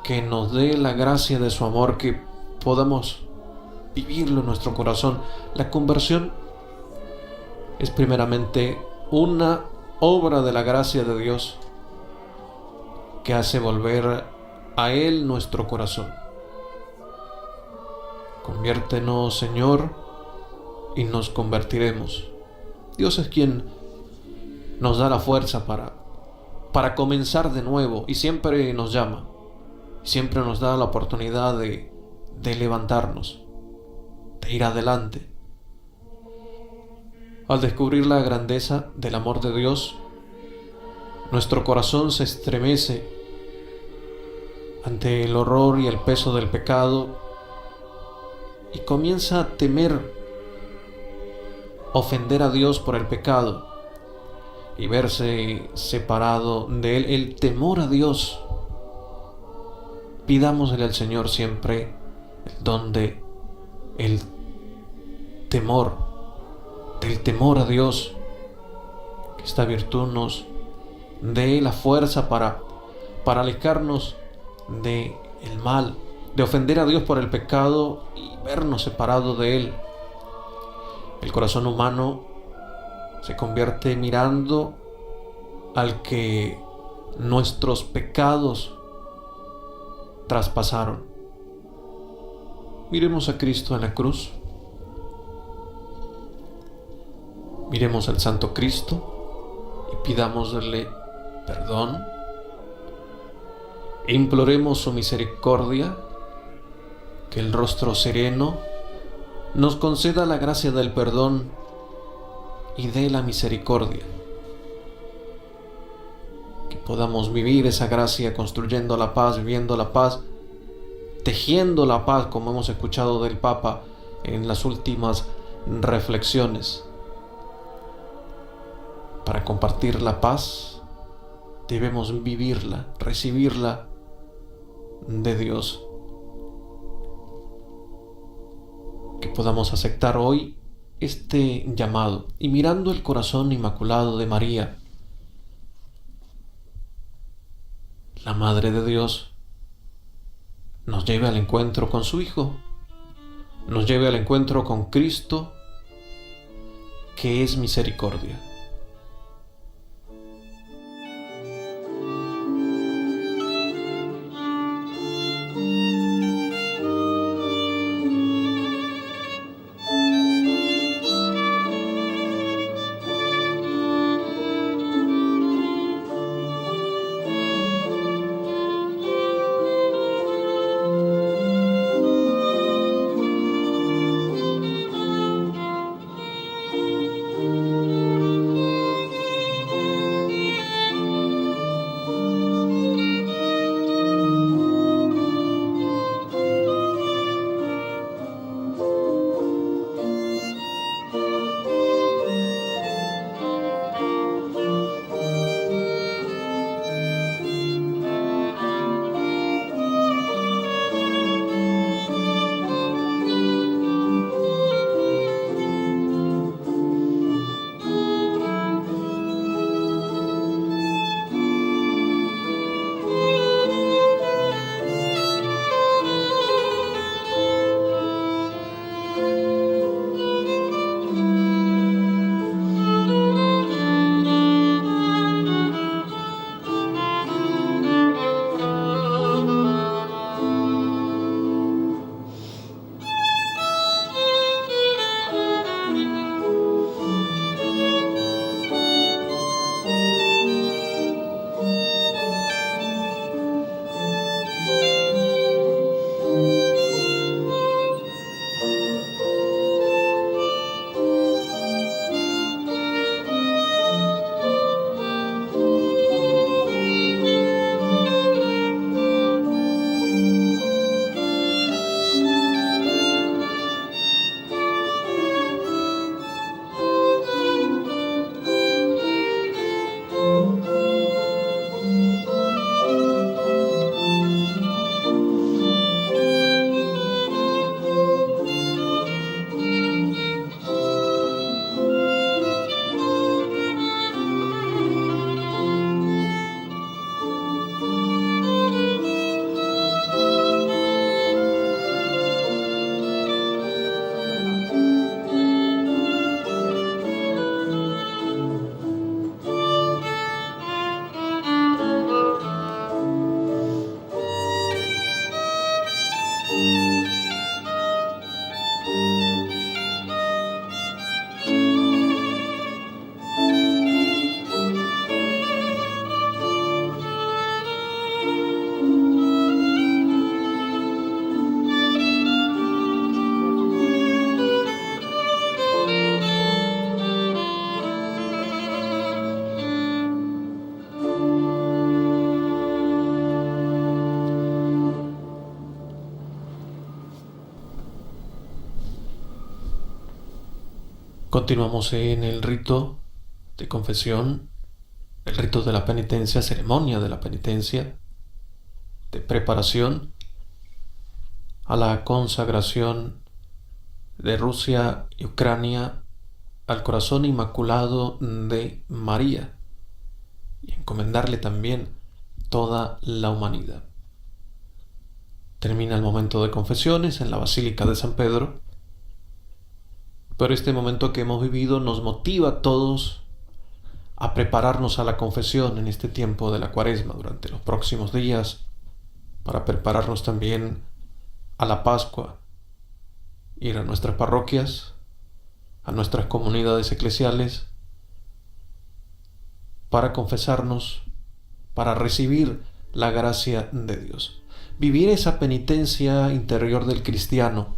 Que nos dé la gracia de su amor, que podamos vivirlo en nuestro corazón. La conversión es primeramente una obra de la gracia de Dios que hace volver a Él nuestro corazón. Conviértenos, Señor, y nos convertiremos. Dios es quien nos da la fuerza para comenzar de nuevo, y siempre nos llama, siempre nos da la oportunidad de levantarnos, de ir adelante. Al descubrir la grandeza del amor de Dios, nuestro corazón se estremece ante el horror y el peso del pecado y comienza a temer ofender a Dios por el pecado y verse separado de Él. El temor a Dios. Pidámosle al Señor siempre el don de el temor, del temor a Dios, que esta virtud nos dé la fuerza para alejarnos del mal, de ofender a Dios por el pecado y vernos separados de Él. El corazón humano se convierte mirando al que nuestros pecados traspasaron. Miremos a Cristo en la cruz. Miremos al Santo Cristo y pidámosle perdón. E imploremos su misericordia, que el rostro sereno nos conceda la gracia del perdón y de la misericordia. Que podamos vivir esa gracia construyendo la paz, viviendo la paz, tejiendo la paz, como hemos escuchado del Papa en las últimas reflexiones. Para compartir la paz debemos vivirla, recibirla de Dios. Que podamos aceptar hoy este llamado y mirando el corazón inmaculado de María, la Madre de Dios, nos lleve al encuentro con su Hijo, nos lleve al encuentro con Cristo, que es misericordia. Continuamos en el rito de confesión, el rito de la penitencia, ceremonia de la penitencia, de preparación a la consagración de Rusia y Ucrania al corazón inmaculado de María y encomendarle también toda la humanidad. Termina el momento de confesiones en la Basílica de San Pedro, pero este momento que hemos vivido nos motiva a todos a prepararnos a la confesión en este tiempo de la Cuaresma durante los próximos días, para prepararnos también a la Pascua, ir a nuestras parroquias, a nuestras comunidades eclesiales, para confesarnos, para recibir la gracia de Dios. Vivir esa penitencia interior del cristiano,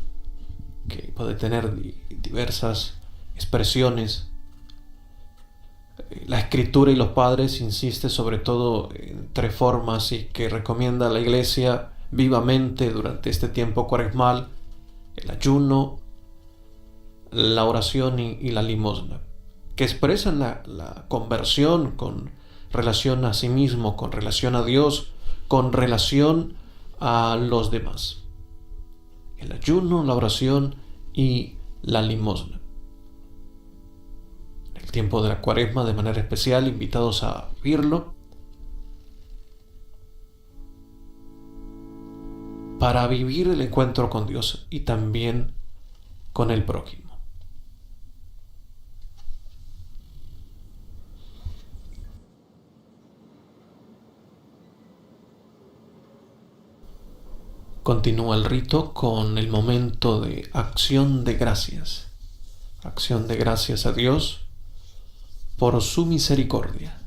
que puede tener diversas expresiones. La Escritura y los padres insisten sobre todo en 3 formas y que recomienda la Iglesia vivamente durante este tiempo cuaresmal: el ayuno, la oración y la limosna, que expresan la conversión con relación a sí mismo, con relación a Dios, con relación a los demás. El ayuno, la oración y la limosna. En el tiempo de la Cuaresma, de manera especial, invitados a vivirlo para vivir el encuentro con Dios y también con el prójimo. Continúa el rito con el momento de acción de gracias. Acción de gracias a Dios por su misericordia.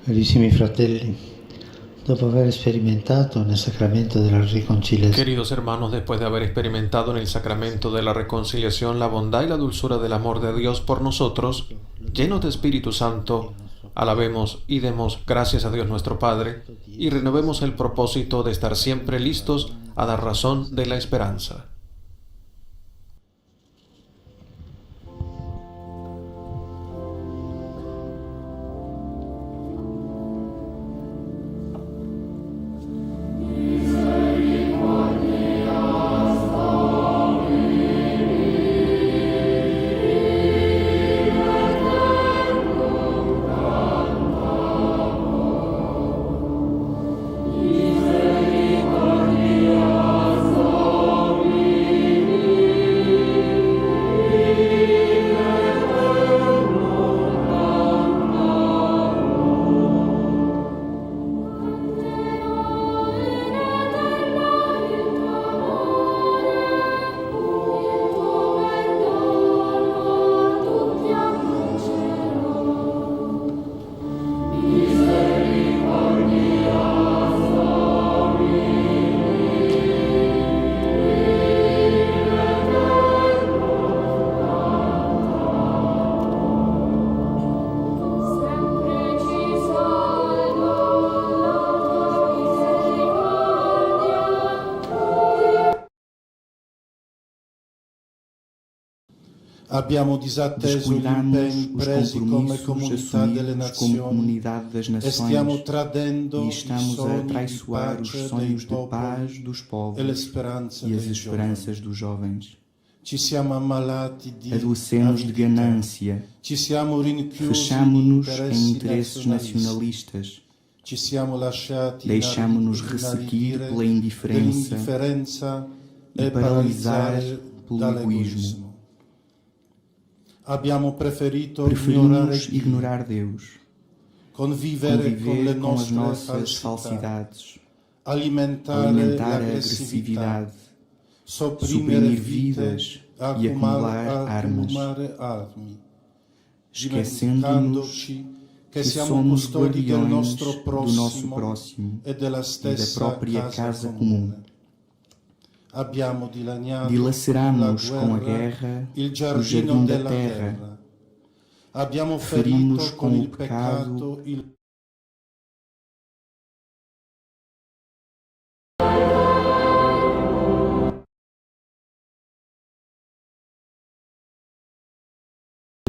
Carissimi fratelli, dopo aver sperimentato nel sacramento della riconciliazione Queridos hermanos, después de haber experimentado en el sacramento de la reconciliación la bondad y la dulzura del amor de Dios por nosotros, llenos de Espíritu Santo, alabemos y demos gracias a Dios nuestro Padre y renovemos el propósito de estar siempre listos a dar razón de la esperanza. Abbiamo disatteso gli impegni presi come comunità delle nazioni e stiamo tradendo i sogni di pace dei popoli e le speranze dei giovani. Ci siamo ammalati di adoecemos de ganância, ci siamo rinchiusi fechamo-nos in em interesses nacionalistas, ci siamo lasciati deixamo-nos ressequir pela indiferença e paralisar pelo dall'egoismo. Abbiamo Preferimos ignorar Deus, conviver com as nossas falsidades, alimentar alimentar a agressividade, suprimir vidas e acumular armas, esquecendo-nos que somos guardiões do nosso próximo e da própria casa comum. Dilaceramos com a guerra o jardim da terra. Ferimos com o pecado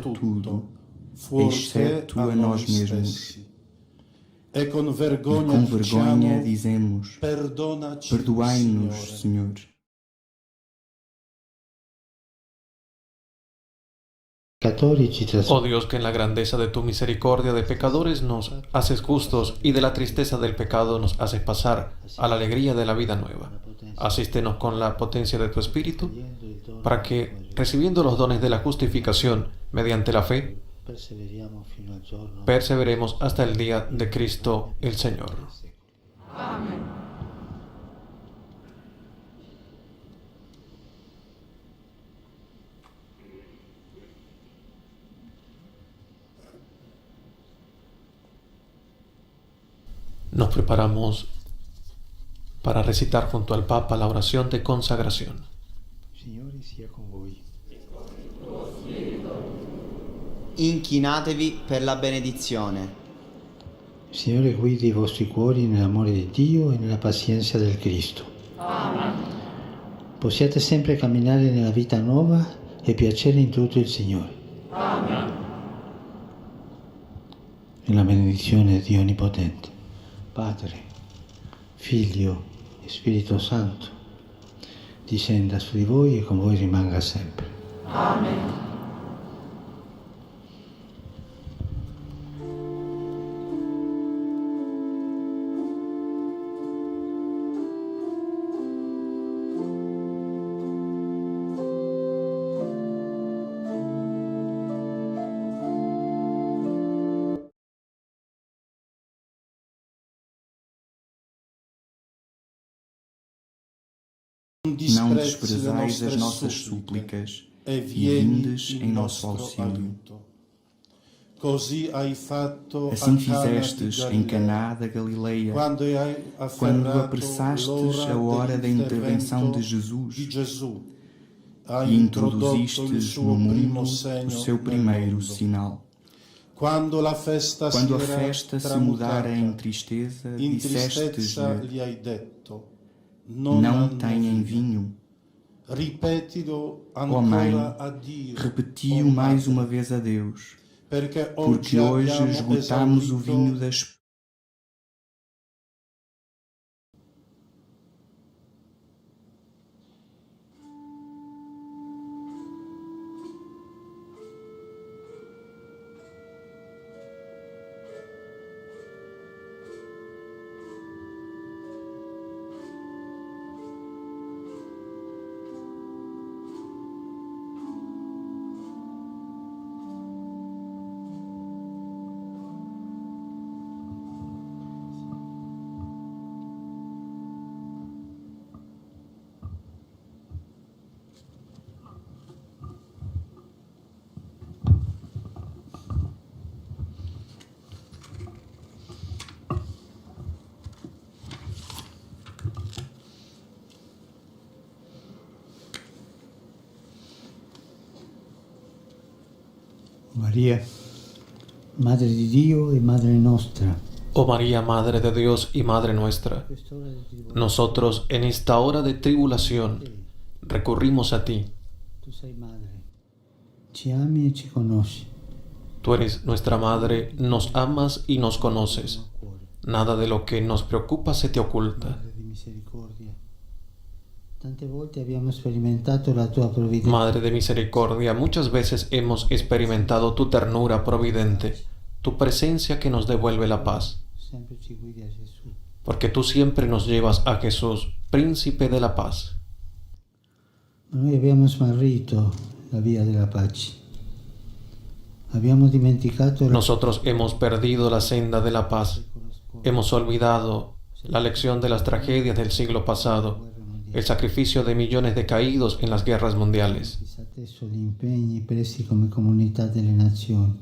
tudo, exceto a nós mesmos. E com vergonha dizemos: perdoai-nos, Senhor. Oh Dios, que en la grandeza de tu misericordia de pecadores nos haces justos y de la tristeza del pecado nos haces pasar a la alegría de la vida nueva. Asístenos con la potencia de tu Espíritu para que, recibiendo los dones de la justificación mediante la fe, perseveremos hasta el día de Cristo el Señor. Amén. Nos preparamos para recitar junto al Papa la oración de consagración. Signore sia con voi. Inchinatevi per la benedizione. Signore guidi i vostri cuori nell'amore di Dio e nella pazienza del Cristo. Amen. Possiate sempre camminare nella vita nuova e piacere in tutto il Signore. Amen. Nella benedizione di Dio Onnipotente, Padre, Figlio e Spirito Santo, discenda su di voi e con voi rimanga sempre. Amen. Não desprezais as nossas súplicas e vindes em nosso auxílio. Assim fizestes em Caná da Galileia, quando apressastes a hora da intervenção de Jesus e introduzistes no mundo o seu primeiro sinal. Quando a festa se mudara em tristeza, dissestes-lhe: não têm vinho. Ó Mãe, repetiu mais uma vez a Deus, porque hoje esgotamos o vinho das... María, Madre di Dio e Madre nostra. Oh María, Madre de Dios y Madre nuestra, nosotros en esta hora de tribulación recurrimos a ti. Tu sei madre, ci ami e ci conosci. Tú eres nuestra Madre, nos amas y nos conoces. Nada de lo que nos preocupa se te oculta. Madre di misericordia. Tante volte abbiamo sperimentato la tua provvidenza. Madre de misericordia, muchas veces hemos experimentado tu ternura providente, tu presencia que nos devuelve la paz, Sempre ci guidi a Gesù. porque tú siempre nos llevas a Jesús, príncipe de la paz. Ma noi abbiamo smarrito la via della pace. Abbiamo dimenticato Nosotros hemos perdido la senda de la paz, hemos olvidado la lección de las tragedias del siglo pasado, el sacrificio de millones de caídos en las guerras mundiales. adesso gli impegni presi come comunità delle nazioni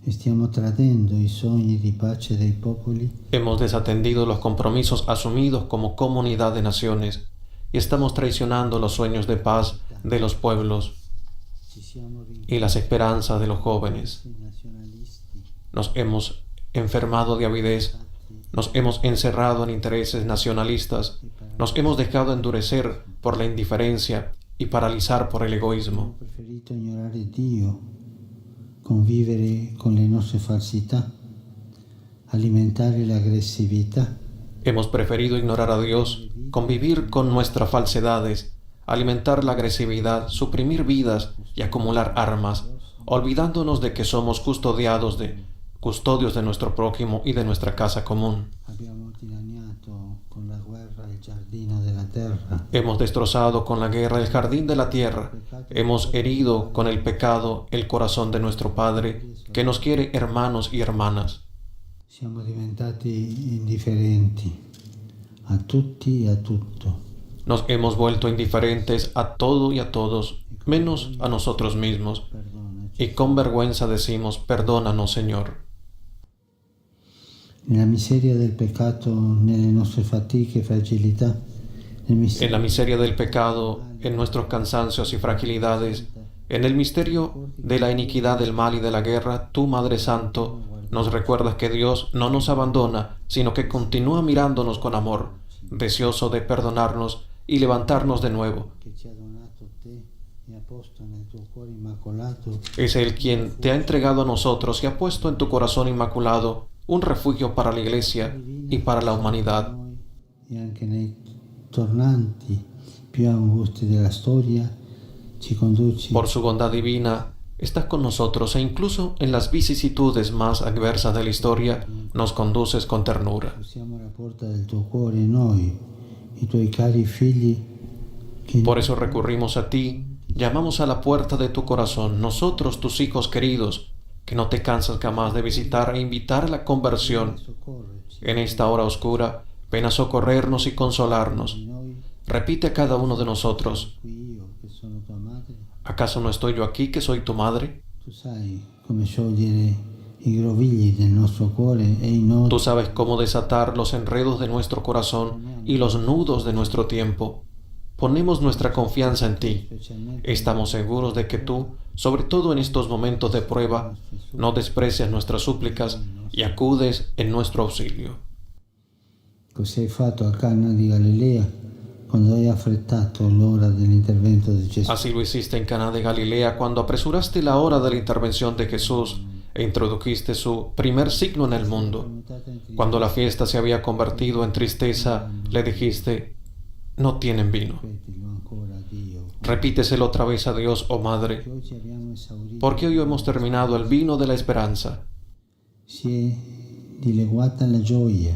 e stiamo tradendo i sogni di pace dei popoli. Hemos desatendido los compromisos asumidos como comunidad de naciones y estamos traicionando los sueños de paz de los pueblos Ci siamo y las esperanzas de los jóvenes. rincorsi nazionalisti, Nos hemos enfermado de avidez, nos hemos encerrado en intereses nacionalistas, nos hemos dejado endurecer por la indiferencia y paralizar por el egoísmo. abbiamo preferito ignorare Dio, convivere con le nostre falsità, alimentare l'aggressività. Hemos preferido ignorar a Dios, convivir con nuestras falsedades, alimentar la agresividad, suprimir vidas y acumular armas, olvidándonos de que somos custodios de nuestro prójimo y de nuestra casa común. Abbiamo dilaniato con la guerra il giardino della terra. Hemos destrozado con la guerra el jardín de la tierra, hemos herido con el pecado el corazón de nuestro Padre, que nos quiere hermanos y hermanas. Siamo diventati indifferenti a tutti e a tutto. Nos hemos vuelto indiferentes a todo y a todos, menos a nosotros mismos, Perdonaci. y con vergüenza decimos, perdónanos, Señor. Nella miseria del peccato, nelle nostre fatiche e fragilità, En la miseria del pecado, en nuestros cansancios y fragilidades, en el misterio de la iniquidad del mal y de la guerra, tú, Madre Santo, nos recuerdas que Dios no nos abandona, sino que continúa mirándonos con amor, deseoso de perdonarnos y levantarnos de nuevo. che ci ha donato te e ha posto nel tuo cuore immacolato Es Él quien te ha entregado a nosotros y ha puesto en tu corazón inmaculado un refugio para la Iglesia y para la humanidad. noi e anche nei tornanti più angusti della storia ci conduci Por su bondad divina, estás con nosotros e incluso en las vicisitudes más adversas de la historia, nos conduces con ternura. siamo alla porta del tuo cuore noi, i tuoi cari figli che Por eso recurrimos a ti, llamamos a la puerta de tu corazón, nosotros, tus hijos queridos, que no te cansas jamás de visitar e invitar a la conversión. soccorreci En esta hora oscura, ven a socorrernos y consolarnos. noi. Repite a cada uno de nosotros, Qui io che sono tua madre, ¿acaso no estoy yo aquí que soy tu madre? tu sai come sciogliere i grovigli del nostro cuore e i nodi. Tú sabes cómo desatar los enredos de nuestro corazón y los nudos de nuestro tiempo. Ponemos nuestra confianza en ti. Estamos seguros de que tú, sobre todo en estos momentos de prueba, no desprecias nuestras súplicas y acudes en nuestro auxilio. Così hai fatto a Cana di Galilea quando hai affrettato l'ora dell'intervento di Gesù. Así lo hiciste en Caná de Galilea cuando apresuraste la hora de la intervención de Jesús e introdujiste su primer signo en el mundo. Cuando la fiesta se había convertido en tristeza, le dijiste, no tienen vino. Ripetilo ancora a Dio. Repíteselo otra vez a Dios, oh Madre, Che oggi abbiamo esaurito. porque hoy hemos terminado el vino de la esperanza. Si è dileguata la gioia,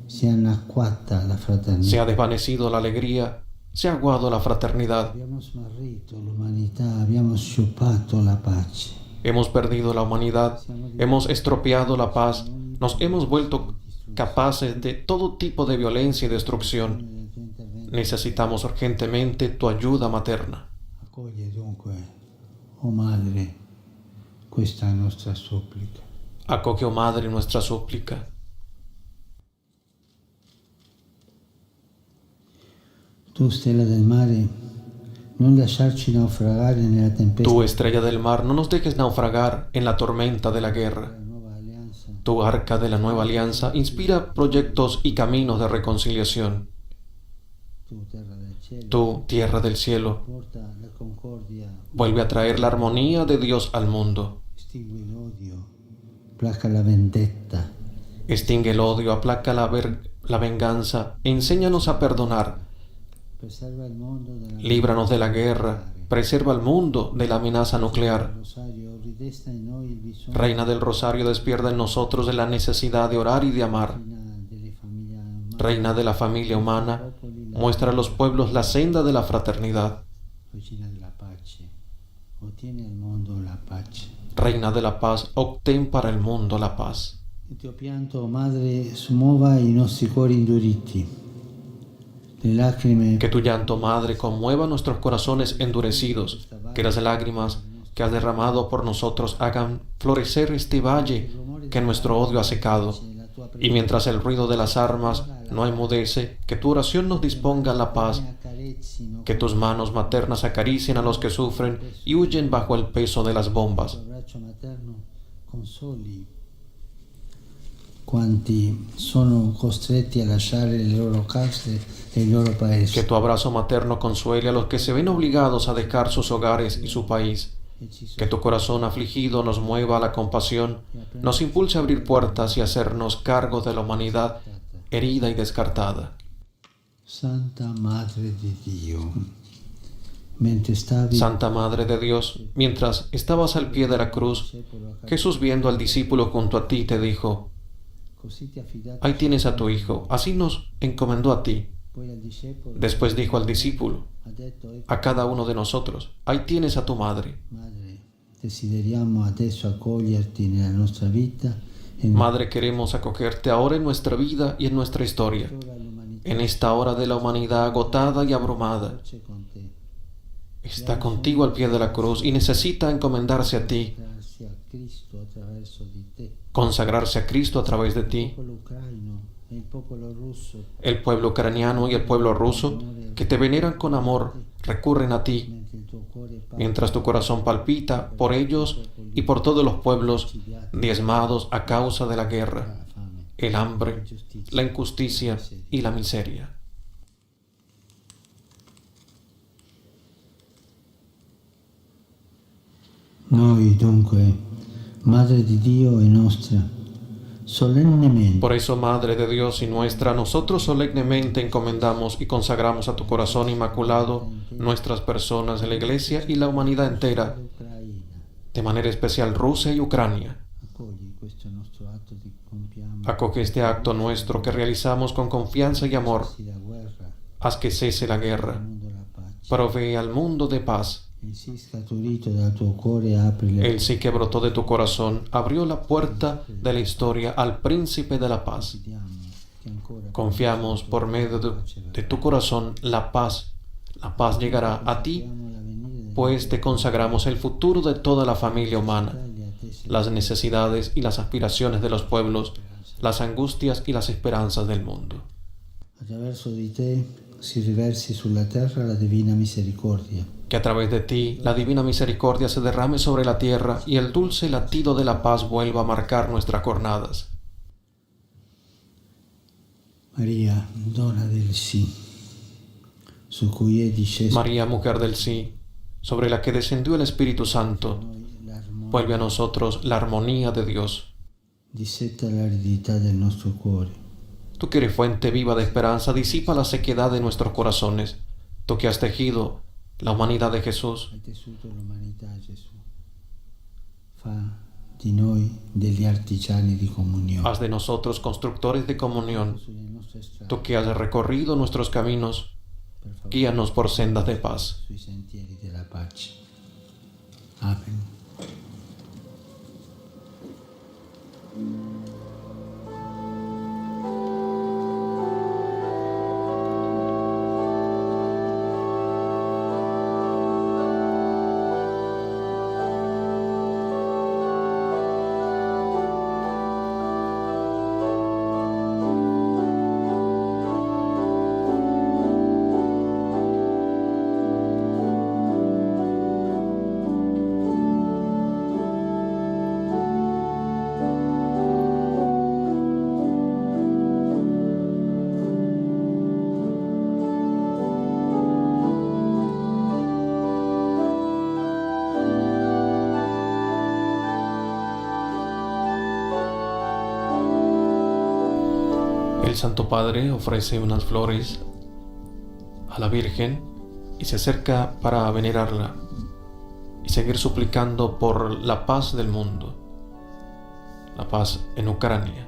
si è annacquata la fraternità. Se ha desvanecido la alegría, se ha aguado la fraternidad. Abbiamo smarrito l'umanità, abbiamo sciupato la pace. Hemos perdido la humanidad, hemos estropeado la paz, nos hemos vuelto capaces de todo tipo de violencia y destrucción. Necesitamos urgentemente tu ayuda materna. Accoglie dunque, oh Madre, questa nostra supplica. Acoge, oh Madre, nuestra súplica. Tu, stella del mare, non lasciarci naufragare nella tempesta Tú, estrella del mar, no nos dejes naufragar en la tormenta de la guerra. della nuova alleanza. Tu, arca de la nueva alianza, inspira proyectos y caminos de reconciliación. Tu, terra del cielo, Tú, tierra del cielo, porta la concordia, vuelve a traer la armonía de Dios al mundo. estingui l'odio, placa la vendetta, Extingue el odio, aplaca la venganza, enséñanos a perdonar. preserva il mondo dalla Líbranos de la guerra, preserva al mundo de la amenaza nuclear. rosario, ridesta in noi il bisogno Reina del Rosario, despierta en nosotros de la necesidad de orar y de amar. delle famiglie umane, Reina de la familia humana, muestra a los pueblos la senda de la fraternidad. regina della pace, ottieni al mondo la pace. Reina de la paz, obtén para el mundo la paz. Il tuo pianto, Madre, smuova i nostri cuori induriti. Le lacrime Que tu llanto, Madre, conmueva nuestros corazones endurecidos. Que las lágrimas que has derramado por nosotros hagan florecer este valle que nuestro odio ha secado. la tua Y mientras el ruido de las armas no enmudece, que tu oración nos disponga la paz, accarezzino que tus manos maternas acaricien a los que sufren y huyen bajo el peso de las bombas. il tuo abbraccio materno consoli quanti sono costretti a lasciare le loro case e il loro paese. Que tu abrazo materno consuele a los que se ven obligados a dejar sus hogares y su país. E ci Que tu corazón afligido nos mueva a la compasión, nos impulse a abrir puertas y hacernos cargo de la humanidad herida y descartada. Santa Madre di Dio, mentre stavi Santa Madre de Dios, mientras estabas al pie de la cruz, Jesús, viendo al discípulo junto a ti, te dijo, così ti affidato ahí tienes a tu hijo, así nos encomendó a ti. poi al discepolo, Después dijo al discípulo, ha detto, ecco a cada uno de nosotros, ahí tienes a tu madre. Madre, desideriamo adesso accoglierti nella nostra vita e Madre, queremos acogerte ahora en nuestra vida y en nuestra historia, ora l'umanità en esta hora de la humanidad agotada y abrumada. c'è con te. Está contigo al pie de la cruz y necesita encomendarse a ti, Grazie a Cristo attraverso di te. consagrarse a Cristo a través de ti. Il popolo ucraino e il popolo russo, El pueblo ucraniano y el pueblo ruso, que te veneran con amor, recurren a ti, mentre il tuo cuore palpita mientras tu corazón palpita por ellos y por todos los pueblos diezmados a causa de la guerra, la fame, el hambre, la injusticia y la miseria. Noi dunque, Madre di Dio e nostra, solennemente Por eso, Madre de Dios y nuestra, nosotros solemnemente encomendamos y consagramos a tu corazón inmaculado nuestras personas de la Iglesia y la humanidad entera, l'Ucraina, de manera especial Rusia y Ucrania. accogli questo nostro atto di compiamo Acoge este acto nuestro que realizamos con confianza y amor. sì la guerra, Haz que cese la al guerra. mondo la pace. Provee al mundo de paz. Il sì scaturito dal tuo cuore apri le El sí que brotó de tu corazón abrió la puerta de la historia al príncipe de la paz. Chiediamo che ancora Confiamos por medio de tu corazón la paz. La paz llegará a ti, confiamo l'avvenire pues te consagramos el futuro de toda la familia humana. dell'Italia a las necesidades y las aspiraciones de los pueblos, las angustias y las esperanzas del mundo. Attraverso di te si riversi sulla terra la divina misericordia. Que a través de ti la divina misericordia se derrame sobre la tierra y el dulce latido de la paz vuelva a marcar nuestras jornadas. María, dona del sí, su cui è disceso María, mujer del sí, sobre la que descendió el Espíritu Santo, vuelve a nosotros la armonía de Dios. disseta l'aridità del nostro cuore. Tú que eres fuente viva de esperanza, disipa la sequedad de nuestros corazones. Tú que has tejido la humanidad de Jesús, Hai tessuto l'umanità, Gesù. Fa di noi degli artigiani di comunione. haz de nosotros constructores de comunión. Sulle nostre strade, Tú que has recorrido nuestros caminos, per favore, guíanos por sendas de paz. sui sentieri della pace. Amen. El Santo Padre ofrece unas flores a la Virgen y se acerca para venerarla y seguir suplicando por la paz del mundo, la paz en Ucrania,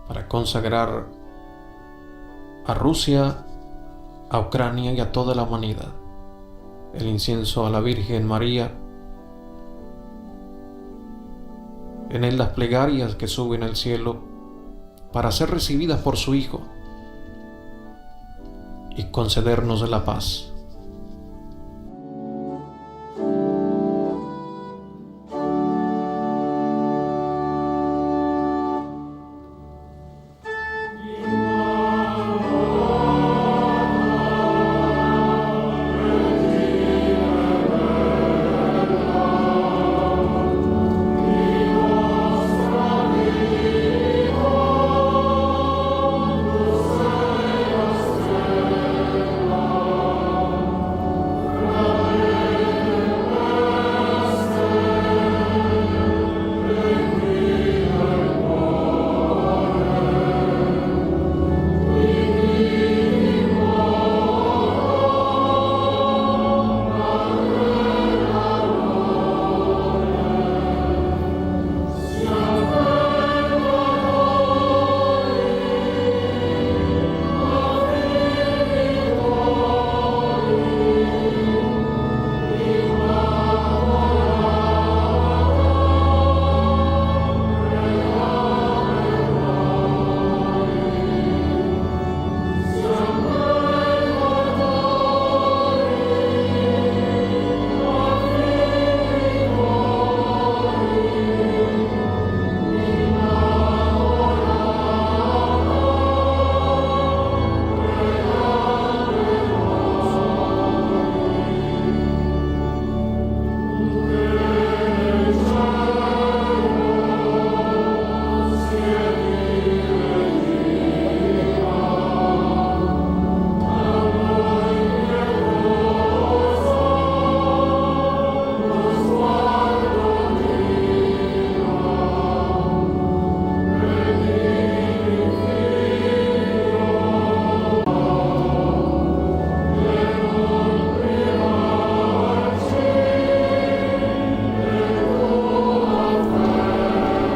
para consagrar a Rusia, a Ucrania y a toda la humanidad. El incienso a la Virgen María, en él las plegarias que suben al cielo para ser recibidas por su Hijo y concedernos la paz.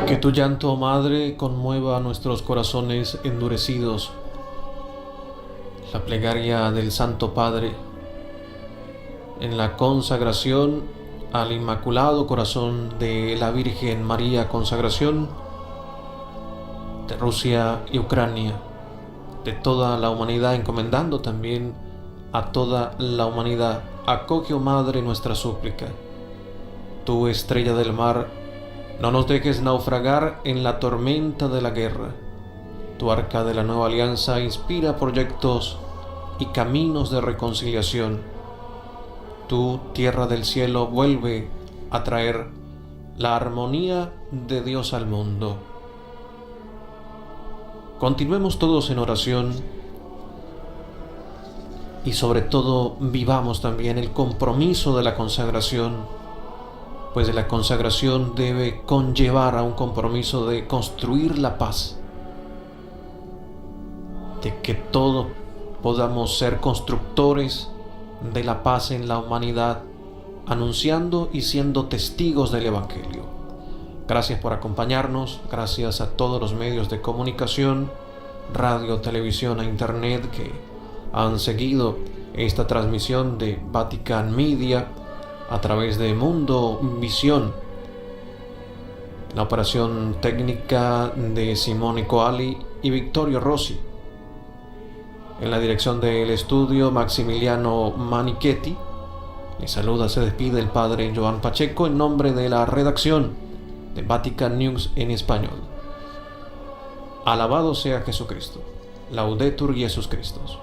Que tu llanto, oh Madre, conmueva nuestros corazones endurecidos. La plegaria del Santo Padre en la consagración al Inmaculado Corazón de la Virgen María, consagración de Rusia y Ucrania, de toda la humanidad, encomendando también a toda la humanidad. Acoge, oh Madre, nuestra súplica. Tú, estrella del mar, no nos dejes naufragar en la tormenta de la guerra. Tu arca de la nueva alianza inspira proyectos y caminos de reconciliación. Tú, tierra del cielo, vuelve a traer la armonía de Dios al mundo. Continuemos todos en oración y sobre todo vivamos también el compromiso de la consagración, pues la consagración debe conllevar a un compromiso de construir la paz, de que todos podamos ser constructores de la paz en la humanidad, anunciando y siendo testigos del Evangelio. Gracias por acompañarnos, gracias a todos los medios de comunicación, radio, televisión e internet que han seguido esta transmisión de Vatican Media a través de Mundo Visión. La operación técnica de Simone Coali y Vittorio Rossi. En la dirección del estudio, Maximiliano Manichetti. Les saluda, se despide el padre Joan Pacheco en nombre de la redacción de Vatican News en español. Alabado sea Jesucristo. Laudetur Jesus Christus.